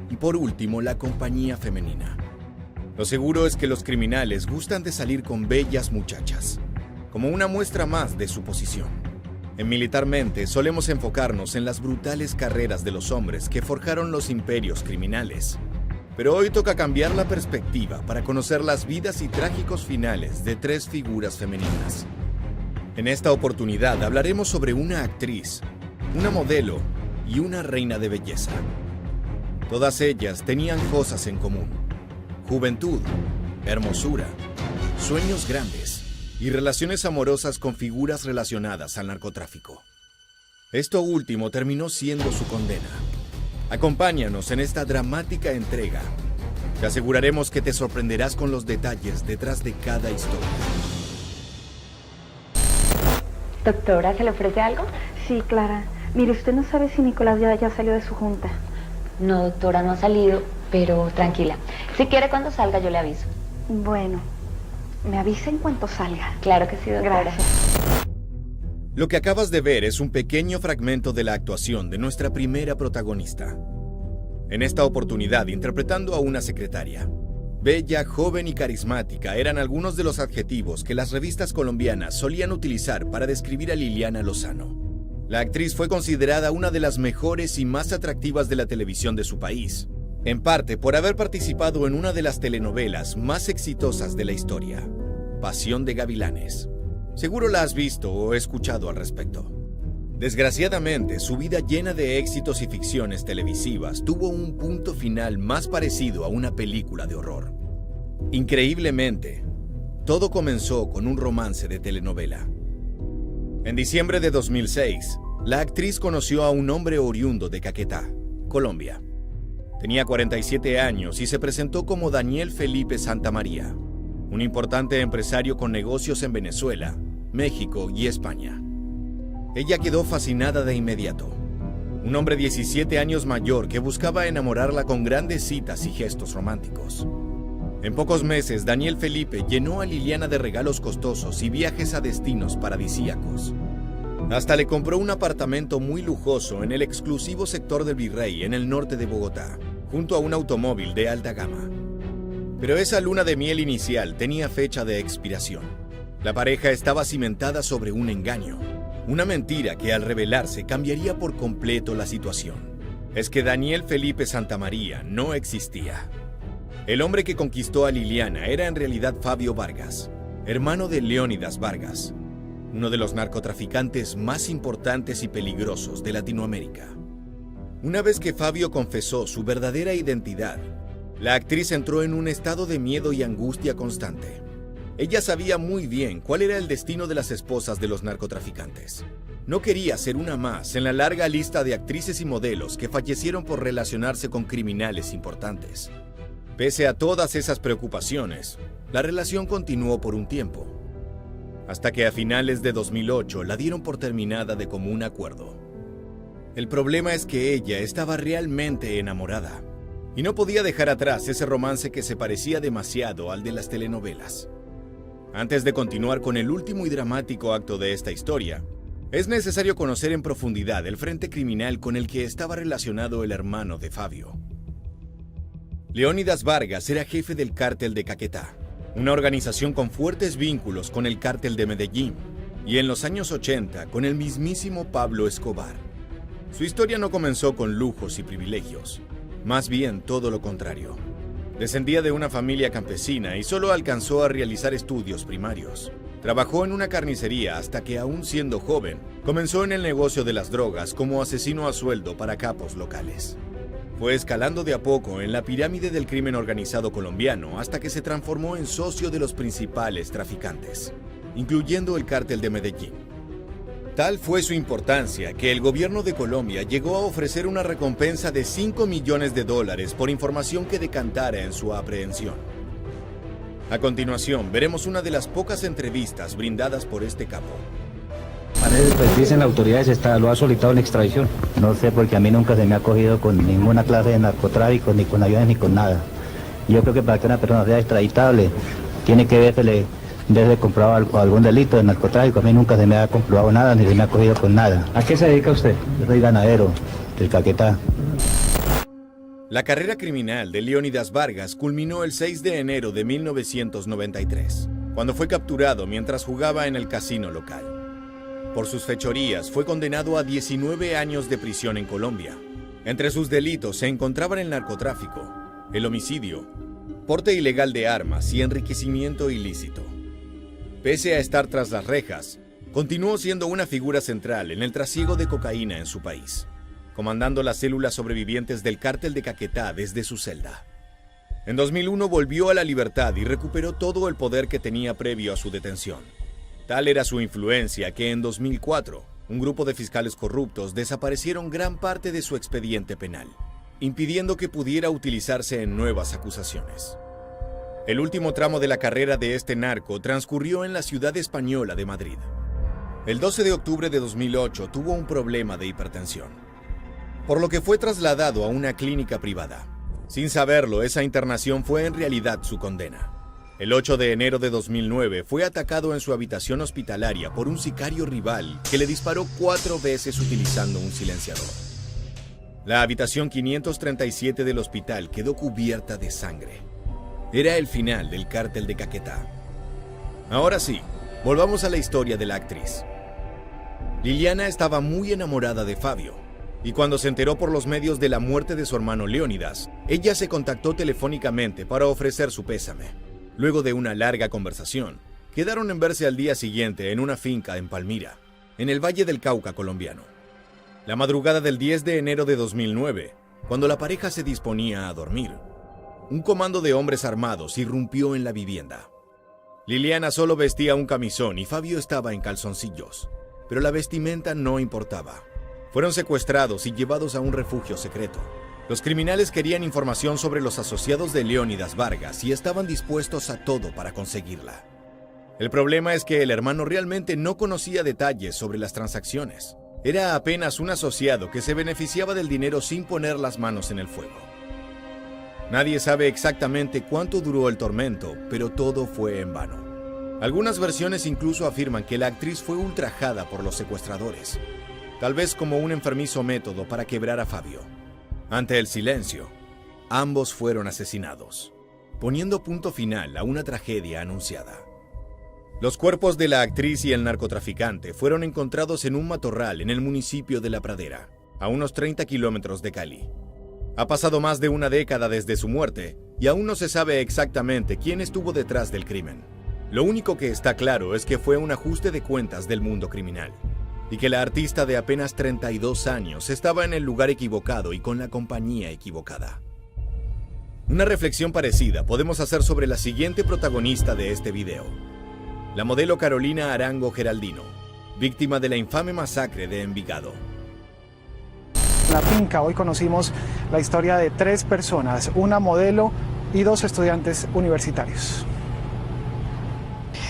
y por último la compañía femenina. Lo seguro es que los criminales gustan de salir con bellas muchachas, como una muestra más de su posición. En Militarmente solemos enfocarnos en las brutales carreras de los hombres que forjaron los imperios criminales. Pero hoy toca cambiar la perspectiva para conocer las vidas y trágicos finales de 3 figuras femeninas. En esta oportunidad hablaremos sobre una actriz, una modelo y una reina de belleza. Todas ellas tenían cosas en común: juventud, hermosura, sueños grandes y relaciones amorosas con figuras relacionadas al narcotráfico. Esto último terminó siendo su condena. Acompáñanos en esta dramática entrega. Te aseguraremos que te sorprenderás con los detalles detrás de cada historia. Doctora, ¿se le ofrece algo? Sí, Clara. Mire, usted no sabe si Nicolás ya salió de su junta. No, doctora, no ha salido, pero tranquila. Si quiere, cuando salga yo le aviso. Bueno, me avisa en cuanto salga. Claro que sí, doctora. Gracias. Lo que acabas de ver es un pequeño fragmento de la actuación de nuestra primera protagonista. En esta oportunidad, interpretando a una secretaria. Bella, joven y carismática eran algunos de los adjetivos que las revistas colombianas solían utilizar para describir a Liliana Lozano. La actriz fue considerada una de las mejores y más atractivas de la televisión de su país, en parte por haber participado en una de las telenovelas más exitosas de la historia, Pasión de Gavilanes. Seguro la has visto o escuchado al respecto. Desgraciadamente, su vida llena de éxitos y ficciones televisivas tuvo un punto final más parecido a una película de horror. Increíblemente, todo comenzó con un romance de telenovela. En diciembre de 2006, la actriz conoció a un hombre oriundo de Caquetá, Colombia. Tenía 47 años y se presentó como Daniel Felipe Santamaría, un importante empresario con negocios en Venezuela, México y España. Ella quedó fascinada de inmediato. Un hombre 17 años mayor que buscaba enamorarla con grandes citas y gestos románticos. En pocos meses, Daniel Felipe llenó a Liliana de regalos costosos y viajes a destinos paradisíacos. Hasta le compró un apartamento muy lujoso en el exclusivo sector del Virrey, en el norte de Bogotá, junto a un automóvil de alta gama. Pero esa luna de miel inicial tenía fecha de expiración. La pareja estaba cimentada sobre un engaño, una mentira que al revelarse cambiaría por completo la situación. Es que Daniel Felipe Santamaría no existía. El hombre que conquistó a Liliana era en realidad Fabio Vargas, hermano de Leónidas Vargas, uno de los narcotraficantes más importantes y peligrosos de Latinoamérica. Una vez que Fabio confesó su verdadera identidad, la actriz entró en un estado de miedo y angustia constante. Ella sabía muy bien cuál era el destino de las esposas de los narcotraficantes. No quería ser una más en la larga lista de actrices y modelos que fallecieron por relacionarse con criminales importantes. Pese a todas esas preocupaciones, la relación continuó por un tiempo, hasta que a finales de 2008 la dieron por terminada de común acuerdo. El problema es que ella estaba realmente enamorada y no podía dejar atrás ese romance que se parecía demasiado al de las telenovelas. Antes de continuar con el último y dramático acto de esta historia, es necesario conocer en profundidad el frente criminal con el que estaba relacionado el hermano de Fabio. Leónidas Vargas era jefe del cártel de Caquetá, una organización con fuertes vínculos con el cártel de Medellín, y en los años 80 con el mismísimo Pablo Escobar. Su historia no comenzó con lujos y privilegios, más bien todo lo contrario. Descendía de una familia campesina y solo alcanzó a realizar estudios primarios. Trabajó en una carnicería hasta que, aún siendo joven, comenzó en el negocio de las drogas como asesino a sueldo para capos locales. Fue escalando de a poco en la pirámide del crimen organizado colombiano hasta que se transformó en socio de los principales traficantes, incluyendo el cártel de Medellín. Tal fue su importancia que el gobierno de Colombia llegó a ofrecer una recompensa de $5 millones por información que decantara en su aprehensión. A continuación, veremos una de las pocas entrevistas brindadas por este capo. Pues dicen las autoridades lo ha solicitado en extradición. No sé, porque a mí nunca se me ha cogido con ninguna clase de narcotráfico, ni con aviones, ni con nada. Yo creo que para que una persona sea extraditable, tiene que verse desde comprobado algún delito de narcotráfico. A mí nunca se me ha comprobado nada, ni se me ha cogido con nada. ¿A qué se dedica usted? Yo soy ganadero del Caquetá. La carrera criminal de Leónidas Vargas culminó el 6 de enero de 1993, cuando fue capturado mientras jugaba en el casino local. Por sus fechorías fue condenado a 19 años de prisión en Colombia. Entre sus delitos se encontraban el narcotráfico, el homicidio, porte ilegal de armas y enriquecimiento ilícito. Pese a estar tras las rejas, continuó siendo una figura central en el trasiego de cocaína en su país, comandando las células sobrevivientes del cártel de Caquetá desde su celda. En 2001 volvió a la libertad y recuperó todo el poder que tenía previo a su detención. Tal era su influencia que en 2004, un grupo de fiscales corruptos desaparecieron gran parte de su expediente penal, impidiendo que pudiera utilizarse en nuevas acusaciones. El último tramo de la carrera de este narco transcurrió en la ciudad española de Madrid. El 12 de octubre de 2008 tuvo un problema de hipertensión, por lo que fue trasladado a una clínica privada. Sin saberlo, esa internación fue en realidad su condena. El 8 de enero de 2009 fue atacado en su habitación hospitalaria por un sicario rival que le disparó 4 veces utilizando un silenciador. La habitación 537 del hospital quedó cubierta de sangre. Era el final del cártel de Caquetá. Ahora sí, volvamos a la historia de la actriz. Liliana estaba muy enamorada de Fabio, y cuando se enteró por los medios de la muerte de su hermano Leónidas, ella se contactó telefónicamente para ofrecer su pésame. Luego de una larga conversación, quedaron en verse al día siguiente en una finca en Palmira, en el Valle del Cauca colombiano. La madrugada del 10 de enero de 2009, cuando la pareja se disponía a dormir, un comando de hombres armados irrumpió en la vivienda. Liliana solo vestía un camisón y Fabio estaba en calzoncillos, pero la vestimenta no importaba. Fueron secuestrados y llevados a un refugio secreto. Los criminales querían información sobre los asociados de Leónidas Vargas y estaban dispuestos a todo para conseguirla. El problema es que el hermano realmente no conocía detalles sobre las transacciones. Era apenas un asociado que se beneficiaba del dinero sin poner las manos en el fuego. Nadie sabe exactamente cuánto duró el tormento, pero todo fue en vano. Algunas versiones incluso afirman que la actriz fue ultrajada por los secuestradores, tal vez como un enfermizo método para quebrar a Fabio. Ante el silencio, ambos fueron asesinados, poniendo punto final a una tragedia anunciada. Los cuerpos de la actriz y el narcotraficante fueron encontrados en un matorral en el municipio de La Pradera, a unos 30 kilómetros de Cali. Ha pasado más de una década desde su muerte y aún no se sabe exactamente quién estuvo detrás del crimen. Lo único que está claro es que fue un ajuste de cuentas del mundo criminal y que la artista de apenas 32 años estaba en el lugar equivocado y con la compañía equivocada. Una reflexión parecida podemos hacer sobre la siguiente protagonista de este video, la modelo Carolina Arango Geraldino, víctima de la infame masacre de Envigado. En la finca hoy conocimos la historia de 3 personas, una modelo y 2 estudiantes universitarios.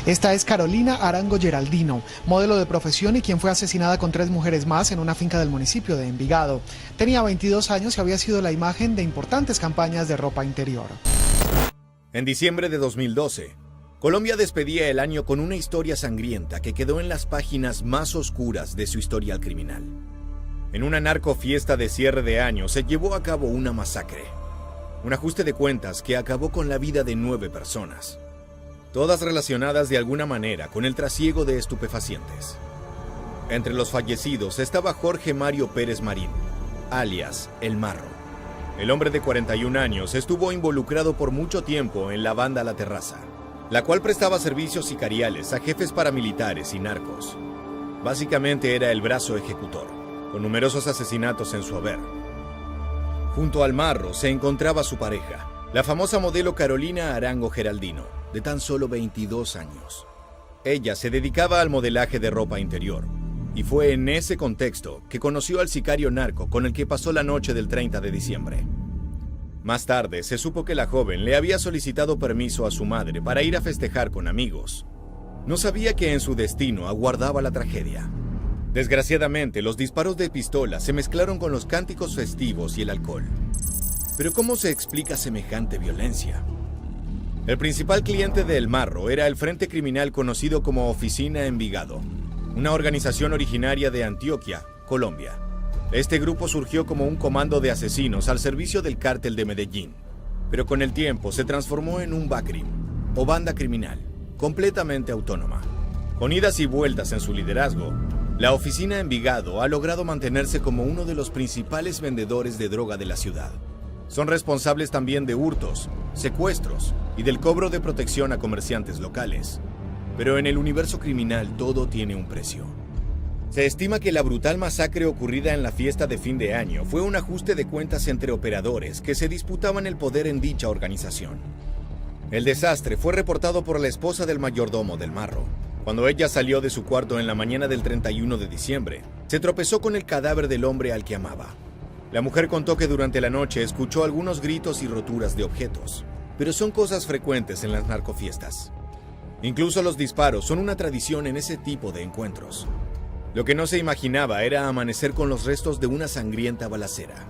Esta es Carolina Arango Geraldino, modelo de profesión y quien fue asesinada con 3 mujeres más en una finca del municipio de Envigado. Tenía 22 años y había sido la imagen de importantes campañas de ropa interior. En diciembre de 2012, Colombia despedía el año con una historia sangrienta que quedó en las páginas más oscuras de su historial criminal. En una narcofiesta de cierre de año se llevó a cabo una masacre, un ajuste de cuentas que acabó con la vida de 9 personas. Todas relacionadas de alguna manera con el trasiego de estupefacientes. Entre los fallecidos estaba Jorge Mario Pérez Marín, alias El Marro. El hombre de 41 años estuvo involucrado por mucho tiempo en la banda La Terraza, la cual prestaba servicios sicariales a jefes paramilitares y narcos. Básicamente era el brazo ejecutor, con numerosos asesinatos en su haber. Junto al Marro se encontraba su pareja, la famosa modelo Carolina Arango Geraldino, de tan solo 22 años. Ella se dedicaba al modelaje de ropa interior, y fue en ese contexto que conoció al sicario narco con el que pasó la noche del 30 de diciembre. Más tarde se supo que la joven le había solicitado permiso a su madre para ir a festejar con amigos. No sabía que en su destino aguardaba la tragedia. Desgraciadamente, los disparos de pistola se mezclaron con los cánticos festivos y el alcohol. Pero ¿cómo se explica semejante violencia? El principal cliente de El Marro era el frente criminal conocido como Oficina Envigado, una organización originaria de Antioquia, Colombia. Este grupo surgió como un comando de asesinos al servicio del cártel de Medellín, pero con el tiempo se transformó en un BACRIM, o banda criminal, completamente autónoma. Con idas y vueltas en su liderazgo, la Oficina Envigado ha logrado mantenerse como uno de los principales vendedores de droga de la ciudad. Son responsables también de hurtos, secuestros y del cobro de protección a comerciantes locales. Pero en el universo criminal todo tiene un precio. Se estima que la brutal masacre ocurrida en la fiesta de fin de año fue un ajuste de cuentas entre operadores que se disputaban el poder en dicha organización. El desastre fue reportado por la esposa del mayordomo del Marro. Cuando ella salió de su cuarto en la mañana del 31 de diciembre, se tropezó con el cadáver del hombre al que amaba. La mujer contó que durante la noche escuchó algunos gritos y roturas de objetos, pero son cosas frecuentes en las narcofiestas. Incluso los disparos son una tradición en ese tipo de encuentros. Lo que no se imaginaba era amanecer con los restos de una sangrienta balacera.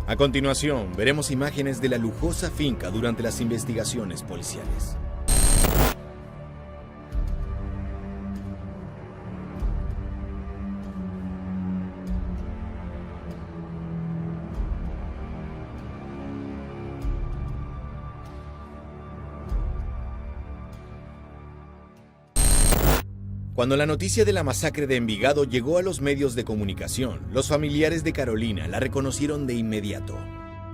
A continuación, veremos imágenes de la lujosa finca durante las investigaciones policiales. Cuando la noticia de la masacre de Envigado llegó a los medios de comunicación, los familiares de Carolina la reconocieron de inmediato.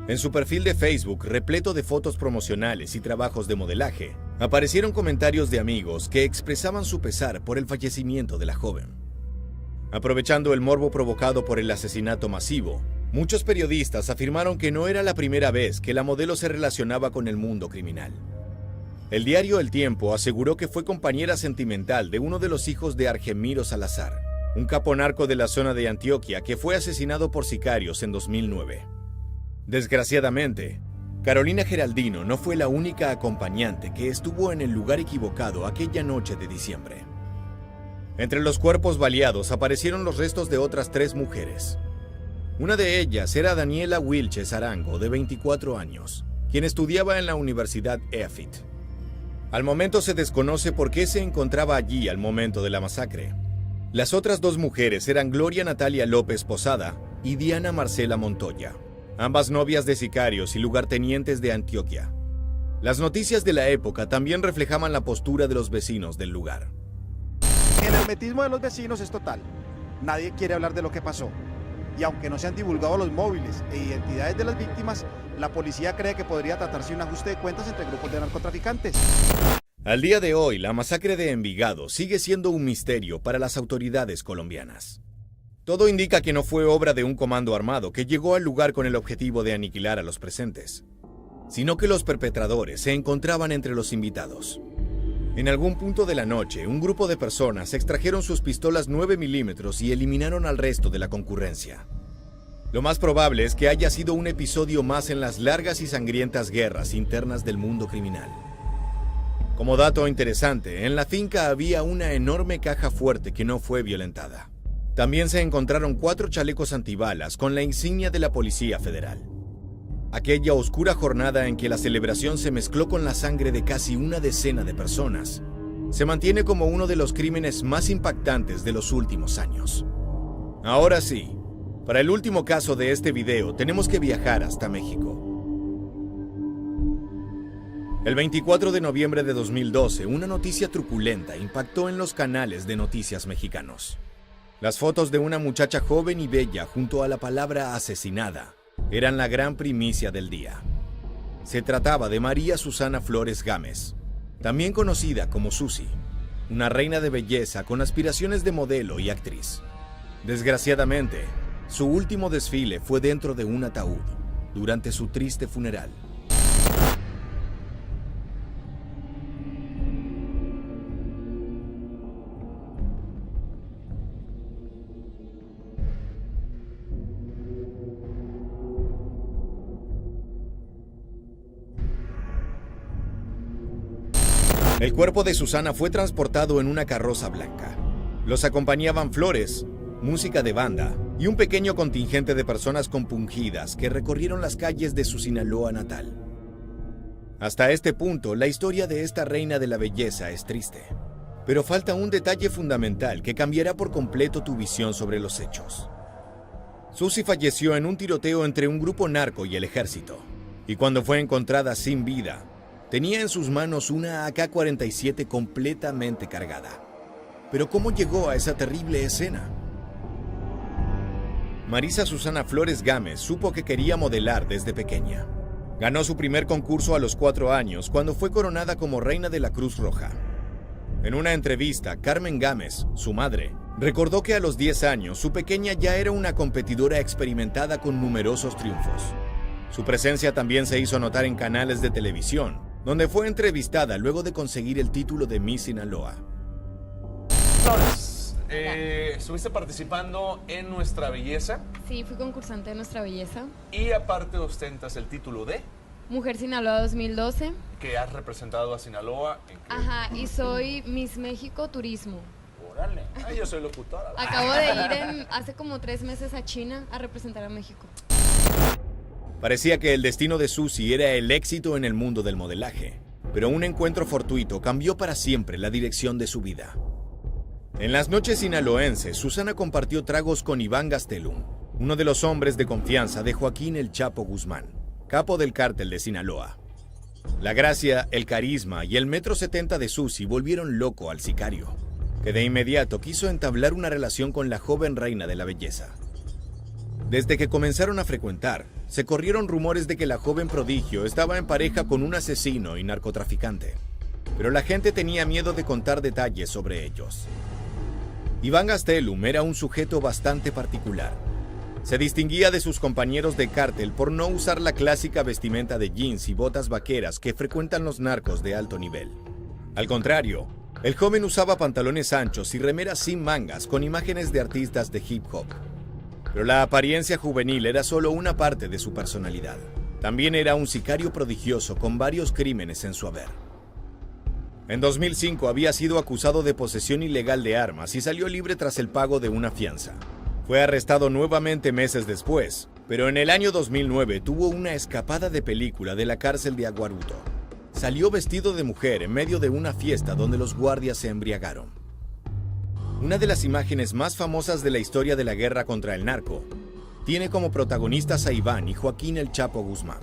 En su perfil de Facebook, repleto de fotos promocionales y trabajos de modelaje, aparecieron comentarios de amigos que expresaban su pesar por el fallecimiento de la joven. Aprovechando el morbo provocado por el asesinato masivo, muchos periodistas afirmaron que no era la primera vez que la modelo se relacionaba con el mundo criminal. El diario El Tiempo aseguró que fue compañera sentimental de uno de los hijos de Argemiro Salazar, un capo narco de la zona de Antioquia que fue asesinado por sicarios en 2009. Desgraciadamente, Carolina Geraldino no fue la única acompañante que estuvo en el lugar equivocado aquella noche de diciembre. Entre los cuerpos baleados aparecieron los restos de otras 3 mujeres. Una de ellas era Daniela Wilches Arango, de 24 años, quien estudiaba en la Universidad EAFIT. Al momento se desconoce por qué se encontraba allí al momento de la masacre. Las otras 2 mujeres eran Gloria Natalia López Posada y Diana Marcela Montoya, ambas novias de sicarios y lugartenientes de Antioquia. Las noticias de la época también reflejaban la postura de los vecinos del lugar. El hermetismo de los vecinos es total. Nadie quiere hablar de lo que pasó. Y aunque no se han divulgado los móviles e identidades de las víctimas, la policía cree que podría tratarse de un ajuste de cuentas entre grupos de narcotraficantes. Al día de hoy, la masacre de Envigado sigue siendo un misterio para las autoridades colombianas. Todo indica que no fue obra de un comando armado que llegó al lugar con el objetivo de aniquilar a los presentes, sino que los perpetradores se encontraban entre los invitados. En algún punto de la noche, un grupo de personas extrajeron sus pistolas 9 milímetros y eliminaron al resto de la concurrencia. Lo más probable es que haya sido un episodio más en las largas y sangrientas guerras internas del mundo criminal. Como dato interesante, en la finca había una enorme caja fuerte que no fue violentada. También se encontraron 4 chalecos antibalas con la insignia de la Policía Federal. Aquella oscura jornada en que la celebración se mezcló con la sangre de casi una decena de personas, se mantiene como uno de los crímenes más impactantes de los últimos años. Ahora sí, para el último caso de este video tenemos que viajar hasta México. El 24 de noviembre de 2012, una noticia truculenta impactó en los canales de noticias mexicanos. Las fotos de una muchacha joven y bella junto a la palabra asesinada eran la gran primicia del día. Se trataba de María Susana Flores Gámez, también conocida como Susi, una reina de belleza con aspiraciones de modelo y actriz. Desgraciadamente, su último desfile fue dentro de un ataúd, durante su triste funeral. El cuerpo de Susana fue transportado en una carroza blanca. Los acompañaban flores, música de banda y un pequeño contingente de personas compungidas que recorrieron las calles de su Sinaloa natal. Hasta este punto, la historia de esta reina de la belleza es triste. Pero falta un detalle fundamental que cambiará por completo tu visión sobre los hechos. Susi falleció en un tiroteo entre un grupo narco y el ejército. Y cuando fue encontrada sin vida, tenía en sus manos una AK-47 completamente cargada. Pero ¿cómo llegó a esa terrible escena? Marisa Susana Flores Gámez supo que quería modelar desde pequeña. Ganó su primer concurso a los 4 años cuando fue coronada como reina de la Cruz Roja. En una entrevista, Carmen Gámez, su madre, recordó que a los 10 años su pequeña ya era una competidora experimentada con numerosos triunfos. Su presencia también se hizo notar en canales de televisión, donde fue entrevistada luego de conseguir el título de Miss Sinaloa. Flores, estuviste participando en Nuestra Belleza. Sí, fui concursante de Nuestra Belleza. Y aparte ostentas el título de Mujer Sinaloa 2012. Que has representado a Sinaloa. Ajá, y soy Miss México Turismo. Órale, yo soy locutora. Acabo de ir hace como 3 meses a China a representar a México. Parecía que el destino de Susi era el éxito en el mundo del modelaje, pero un encuentro fortuito cambió para siempre la dirección de su vida. En las noches sinaloenses, Susana compartió tragos con Iván Gastelum, uno de los hombres de confianza de Joaquín El Chapo Guzmán, capo del cártel de Sinaloa. La gracia, el carisma y el 1,70 m de Susi volvieron loco al sicario, que de inmediato quiso entablar una relación con la joven reina de la belleza. Desde que comenzaron a frecuentar, se corrieron rumores de que la joven prodigio estaba en pareja con un asesino y narcotraficante, pero la gente tenía miedo de contar detalles sobre ellos. Iván Gastelum era un sujeto bastante particular. Se distinguía de sus compañeros de cártel por no usar la clásica vestimenta de jeans y botas vaqueras que frecuentan los narcos de alto nivel. Al contrario, el joven usaba pantalones anchos y remeras sin mangas con imágenes de artistas de hip hop. Pero la apariencia juvenil era solo una parte de su personalidad. También era un sicario prodigioso con varios crímenes en su haber. En 2005 había sido acusado de posesión ilegal de armas y salió libre tras el pago de una fianza. Fue arrestado nuevamente meses después, pero en el año 2009 tuvo una escapada de película de la cárcel de Aguaruto. Salió vestido de mujer en medio de una fiesta donde los guardias se embriagaron. Una de las imágenes más famosas de la historia de la guerra contra el narco tiene como protagonistas a Iván y Joaquín El Chapo Guzmán.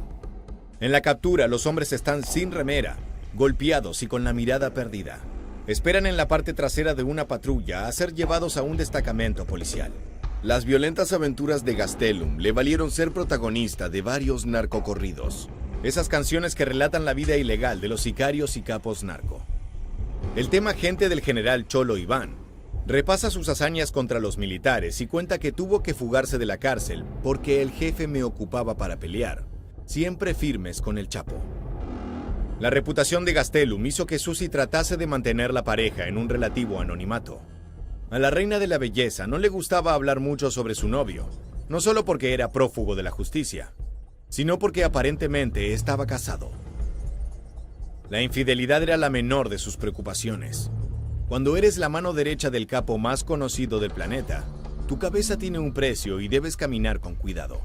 En la captura, los hombres están sin remera, golpeados y con la mirada perdida. Esperan en la parte trasera de una patrulla a ser llevados a un destacamento policial. Las violentas aventuras de Gastelum le valieron ser protagonista de varios narcocorridos, esas canciones que relatan la vida ilegal de los sicarios y capos narco. El tema Gente del general Cholo Iván repasa sus hazañas contra los militares y cuenta que tuvo que fugarse de la cárcel porque el jefe me ocupaba para pelear, siempre firmes con el Chapo. La reputación de Gastelum hizo que Susi tratase de mantener la pareja en un relativo anonimato. A la reina de la belleza no le gustaba hablar mucho sobre su novio, no solo porque era prófugo de la justicia, sino porque aparentemente estaba casado. La infidelidad era la menor de sus preocupaciones. Cuando eres la mano derecha del capo más conocido del planeta, tu cabeza tiene un precio y debes caminar con cuidado.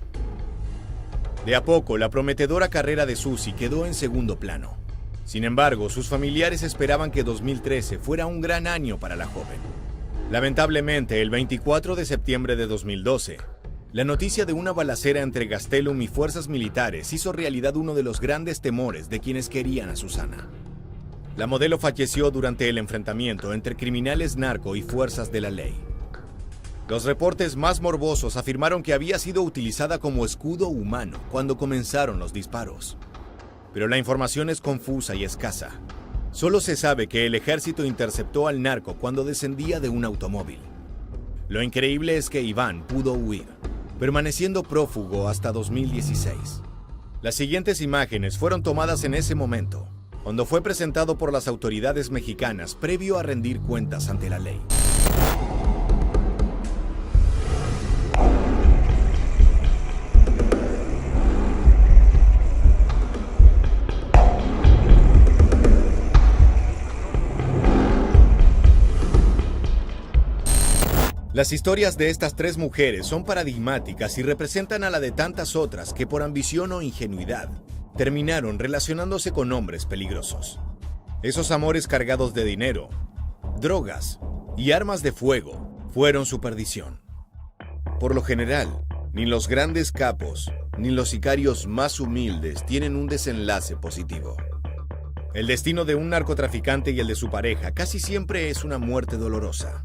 De a poco, la prometedora carrera de Susi quedó en segundo plano. Sin embargo, sus familiares esperaban que 2013 fuera un gran año para la joven. Lamentablemente, el 24 de septiembre de 2012, la noticia de una balacera entre Gastelum y fuerzas militares hizo realidad uno de los grandes temores de quienes querían a Susana. La modelo falleció durante el enfrentamiento entre criminales narco y fuerzas de la ley. Los reportes más morbosos afirmaron que había sido utilizada como escudo humano cuando comenzaron los disparos. Pero la información es confusa y escasa. Solo se sabe que el ejército interceptó al narco cuando descendía de un automóvil. Lo increíble es que Iván pudo huir, permaneciendo prófugo hasta 2016. Las siguientes imágenes fueron tomadas en ese momento, cuando fue presentado por las autoridades mexicanas previo a rendir cuentas ante la ley. Las historias de estas 3 mujeres son paradigmáticas y representan a la de tantas otras que por ambición o ingenuidad terminaron relacionándose con hombres peligrosos. Esos amores cargados de dinero, drogas y armas de fuego fueron su perdición. Por lo general, ni los grandes capos ni los sicarios más humildes tienen un desenlace positivo. El destino de un narcotraficante y el de su pareja casi siempre es una muerte dolorosa.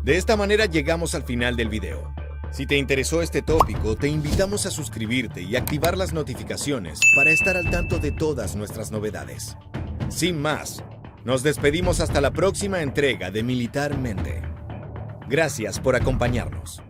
De esta manera llegamos al final del video. Si te interesó este tópico, te invitamos a suscribirte y activar las notificaciones para estar al tanto de todas nuestras novedades. Sin más, nos despedimos hasta la próxima entrega de Militarmente. Gracias por acompañarnos.